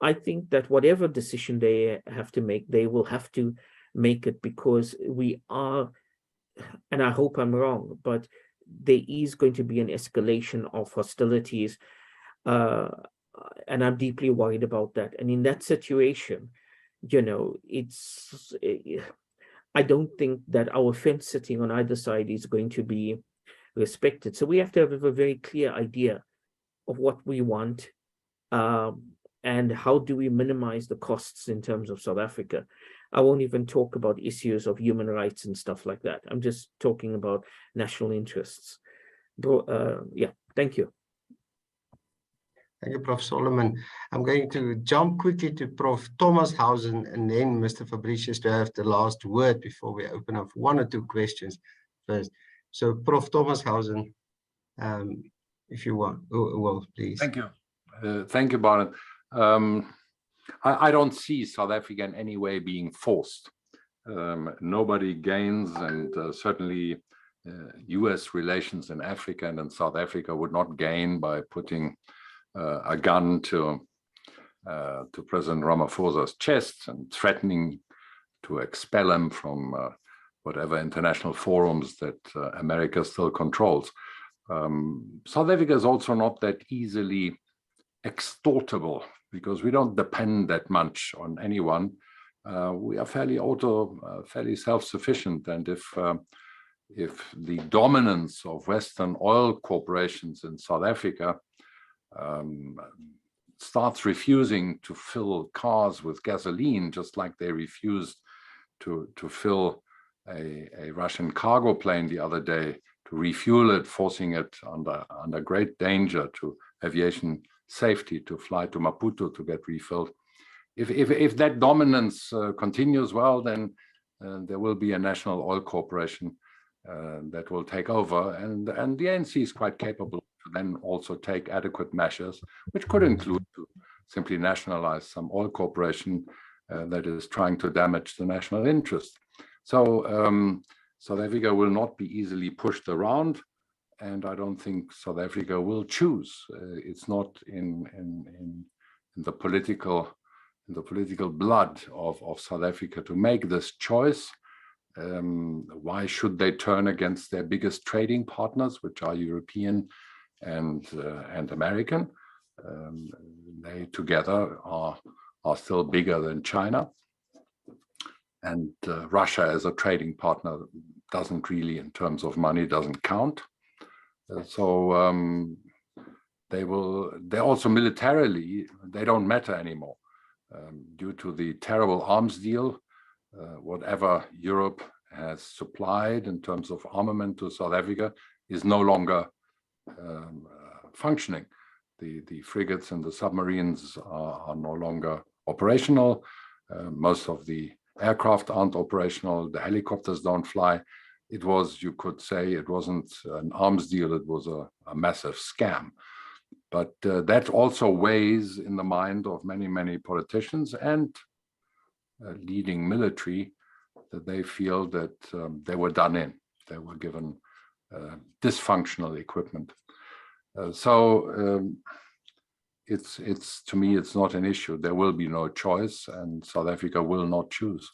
I think that whatever decision they have to make, they will have to make it, because we are, and I hope I'm wrong, but there is going to be an escalation of hostilities, and I'm deeply worried about that. And in that situation, you know, I don't think that our fence sitting on either side is going to be respected. So we have to have a very clear idea of what we want, and how do we minimize the costs in terms of South Africa. I won't even talk about issues of human rights and stuff like that. I'm just talking about national interests. Yeah, thank you. Thank you, Prof. Solomon. I'm going to jump quickly to Prof. Thomashausen and then Mr. Fabricius to have the last word before we open up for 1 or 2 questions first. So, Prof. Thomashausen, if you want, well, please. Thank you. Thank you, Barend. I don't see South Africa in any way being forced. Nobody gains, and certainly US relations in Africa and in South Africa would not gain by putting a gun to President Ramaphosa's chest and threatening to expel him from whatever international forums that America still controls. South Africa is also not that easily extortable, because we don't depend that much on anyone. We are fairly self-sufficient, and if the dominance of Western oil corporations in South Africa starts refusing to fill cars with gasoline, just like they refused to fill a Russian cargo plane the other day, to refuel it, forcing it under great danger to aviation safety to fly to Maputo to get refilled. If that dominance continues, well, then there will be a national oil corporation that will take over, and the ANC is quite capable to then also take adequate measures, which could include to simply nationalize some oil corporation that is trying to damage the national interest. So South Africa will not be easily pushed around, and I don't think South Africa will choose. It's not in the political blood of South Africa to make this choice. Why should they turn against their biggest trading partners, which are European and American? They together are still bigger than China, and Russia as a trading partner doesn't really, in terms of money, doesn't count. So they also militarily, they don't matter anymore. Due to the terrible arms deal, whatever Europe has supplied in terms of armament to South Africa is no longer functioning. The frigates and the submarines are no longer operational. Most of the aircraft aren't operational. The helicopters don't fly. It was, you could say, it wasn't an arms deal, it was a massive scam. But that also weighs in the mind of many, many politicians and leading military, that they feel that they were done in. They were given dysfunctional equipment. It's to me, it's not an issue. There will be no choice, and South Africa will not choose.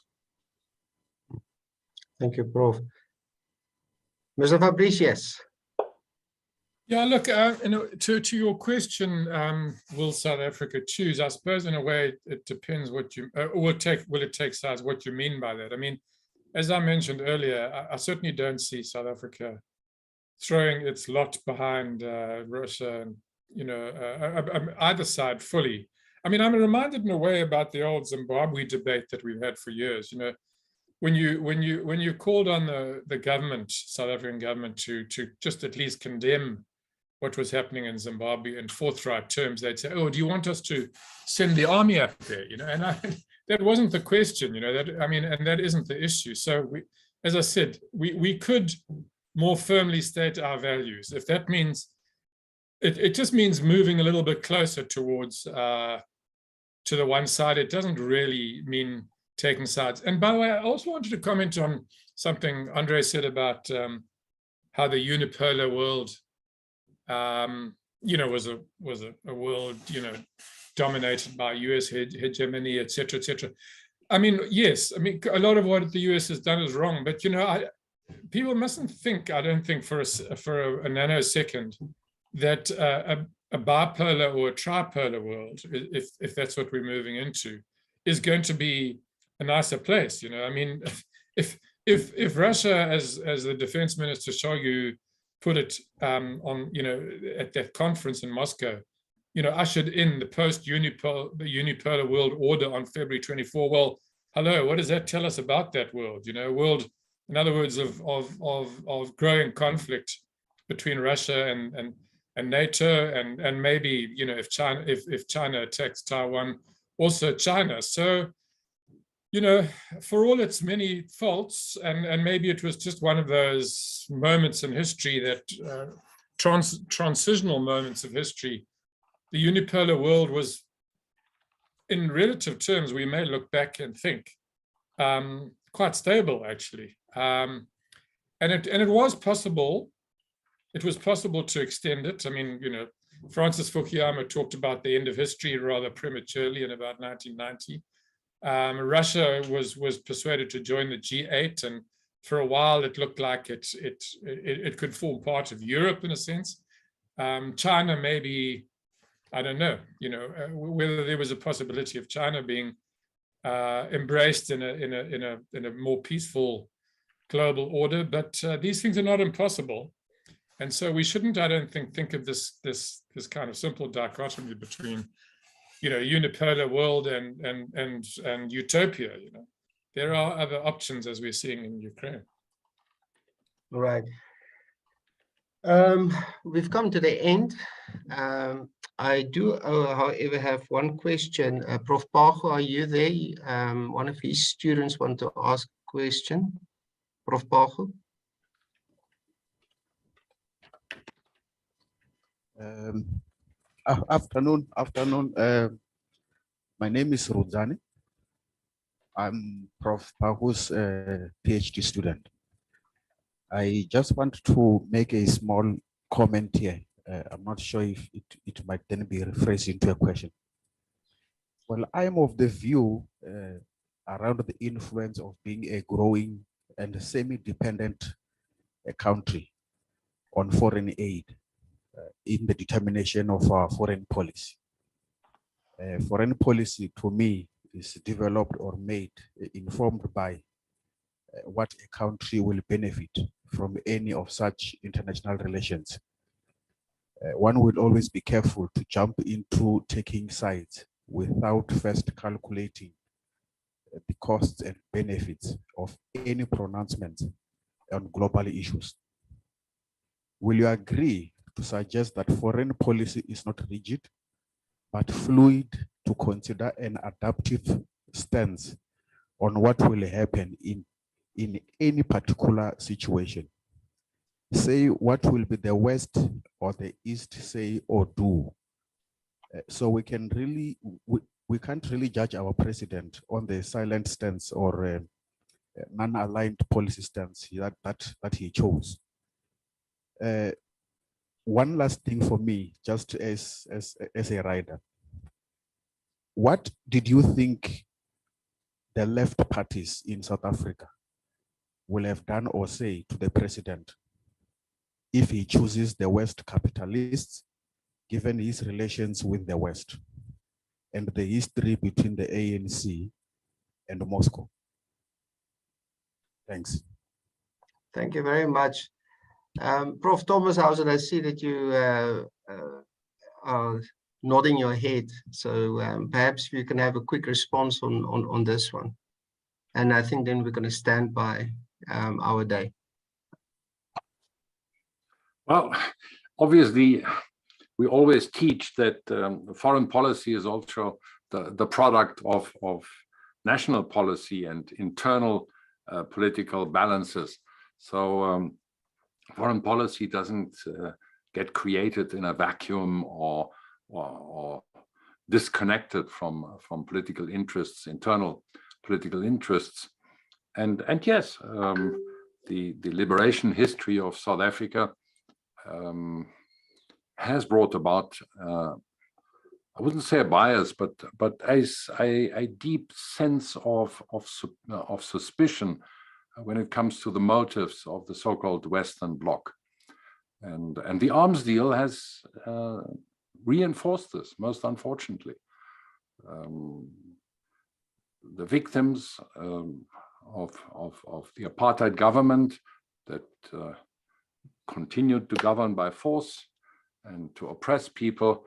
Thank you, Prof. Mr. Fabricius. Yeah, look, to your question, will South Africa choose? I suppose in a way it depends what you, will it take sides, what you mean by that. I mean, as I mentioned earlier, I certainly don't see South Africa throwing its lot behind Russia, and, either side fully. I mean, I'm reminded in a way about the old Zimbabwe debate that we've had for years. When you called on the government, South African government, to just at least condemn what was happening in Zimbabwe in forthright terms, they'd say, "Oh, do you want us to send the army up there?" And that wasn't the question. And that isn't the issue. So as I said, we could more firmly state our values. If that means, it just means moving a little bit closer towards to the one side. It doesn't really mean taking sides. And by the way, I also wanted to comment on something Andre said about how the unipolar world, was a world, dominated by US hegemony, et cetera, et cetera. I mean, yes, I mean, a lot of what the US has done is wrong, but, you know, people mustn't think, I don't think for a nanosecond that a bipolar or a tripolar world, if that's what we're moving into, is going to be a nicer place. You know, I mean, if Russia, as the defense minister Shoigu put it on, you know, at that conference in Moscow, you know, ushered in the post-unipolar world order on February 24. Well, hello, what does that tell us about that world? You know, world, in other words, of growing conflict between Russia and NATO, and maybe, you know, if China attacks Taiwan, also China. So, you know, for all its many faults, and maybe it was just one of those moments in history that transitional moments of history, the unipolar world was, in relative terms, we may look back and think, quite stable, actually. And it was possible. It was possible to extend it. I mean, you know, Francis Fukuyama talked about the end of history rather prematurely in about 1990. Russia was persuaded to join the G8, and for a while it looked like it could form part of Europe in a sense. China maybe, I don't know, you know, whether there was a possibility of China being embraced in a more peaceful global order, but these things are not impossible, and so we shouldn't, I don't think of this kind of simple dichotomy between, you know, unipolar world and utopia. You know, there are other options, as we're seeing in Ukraine. All right. We've come to the end. I do, however, have one question. Prof. Pago, are you there? One of his students want to ask a question. Prof. Pago? Afternoon. My name is Rodzani. I'm Prof. Pago's PhD student. I just want to make a small comment here. I'm not sure if it might then be rephrased into a question. Well, I'm of the view around the influence of being a growing and semi-dependent country on foreign aid in the determination of our foreign policy. Foreign policy, to me, is developed or made, informed by what a country will benefit from any of such international relations. One will always be careful to jump into taking sides without first calculating the costs and benefits of any pronouncement on global issues. Will you agree to suggest that foreign policy is not rigid, but fluid, to consider an adaptive stance on what will happen in any particular situation? Say what will be the West or the East say or do. So we can really, we can't really judge our president on the silent stance or non-aligned policy stance that he chose. One last thing for me, just as a rider. What did you think the left parties in South Africa will have done or say to the president if he chooses the West capitalists, given his relations with the West and the history between the ANC and Moscow? Thanks. Thank you very much. Prof. Thomashausen, I see that you are nodding your head, so perhaps you can have a quick response on this one. And I think then we're going to stand by our day. Well, obviously, we always teach that foreign policy is also the product of national policy and internal political balances. So foreign policy doesn't get created in a vacuum or disconnected from political interests, internal political interests. And yes, the liberation history of South Africa has brought about I wouldn't say a bias, but a deep sense of suspicion when it comes to the motives of the so-called Western Bloc. And the arms deal has reinforced this, most unfortunately. The victims of the apartheid government that continued to govern by force and to oppress people,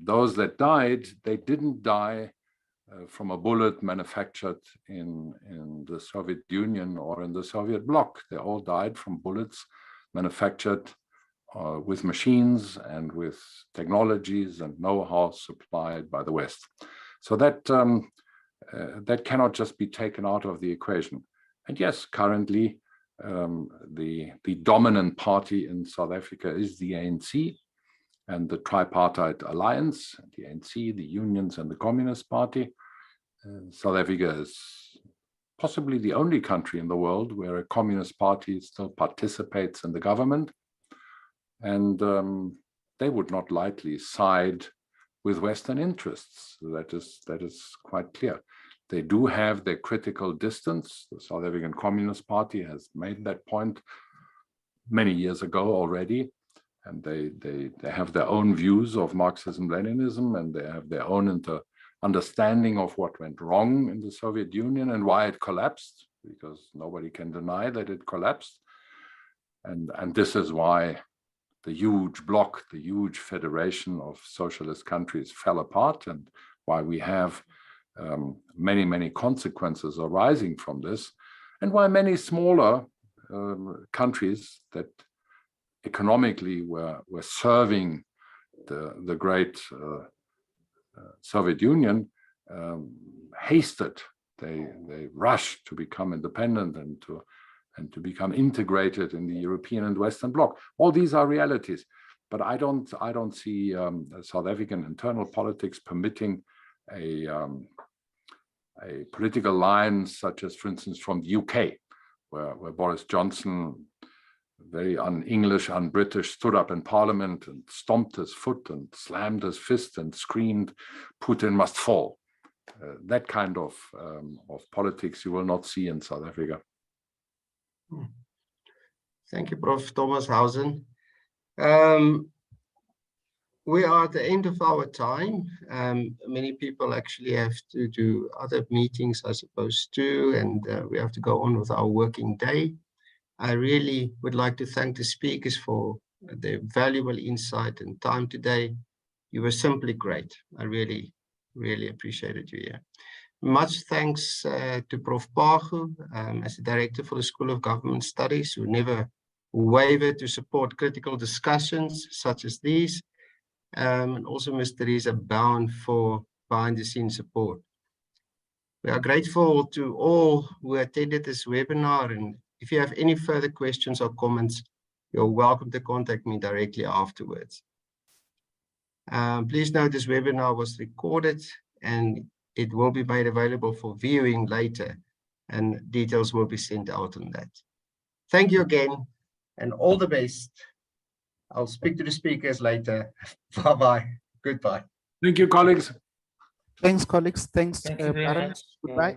those that died, they didn't die from a bullet manufactured in the Soviet Union or in the Soviet bloc. They all died from bullets manufactured with machines and with technologies and know-how supplied by the West. So that that cannot just be taken out of the equation. And yes, currently the dominant party in South Africa is the ANC and the tripartite alliance, the ANC, the unions, and the Communist Party. South Africa is possibly the only country in the world where a Communist Party still participates in the government. And they would not lightly side with Western interests. That is quite clear. They do have their critical distance. The South African Communist Party has made that point many years ago already. And they have their own views of Marxism-Leninism, and they have their own understanding of what went wrong in the Soviet Union and why it collapsed, because nobody can deny that it collapsed. And this is why the huge bloc, the huge federation of socialist countries fell apart, and why we have many, many consequences arising from this, and why many smaller countries that economically were serving the great Soviet Union hasted. They rushed to become independent and to become integrated in the European and Western bloc. All these are realities, but I don't see South African internal politics permitting a political line such as, for instance, from the UK, where Boris Johnson, very un-English, un-British, stood up in Parliament and stomped his foot and slammed his fist and screamed, "Putin must fall." That kind of politics you will not see in South Africa. Thank you, Prof. Thomas Hausen. We are at the end of our time. Many people actually have to do other meetings, I suppose, too, and we have to go on with our working day. I really would like to thank the speakers for their valuable insight and time today. You were simply great. I really, really appreciated you here. Much thanks to Prof. Pagu, as the Director for the School of Government Studies, who never wavered to support critical discussions such as these, and also Ms. Teresa Bound for behind-the-scenes support. We are grateful to all who attended this webinar, and if you have any further questions or comments, you're welcome to contact me directly afterwards. Please note this webinar was recorded and it will be made available for viewing later, and details will be sent out on that. Thank you again and all the best. I'll speak to the speakers later. Bye-bye. Goodbye. Thank you, colleagues. Thanks, colleagues. Thanks, Thank you very Barend. much. Goodbye.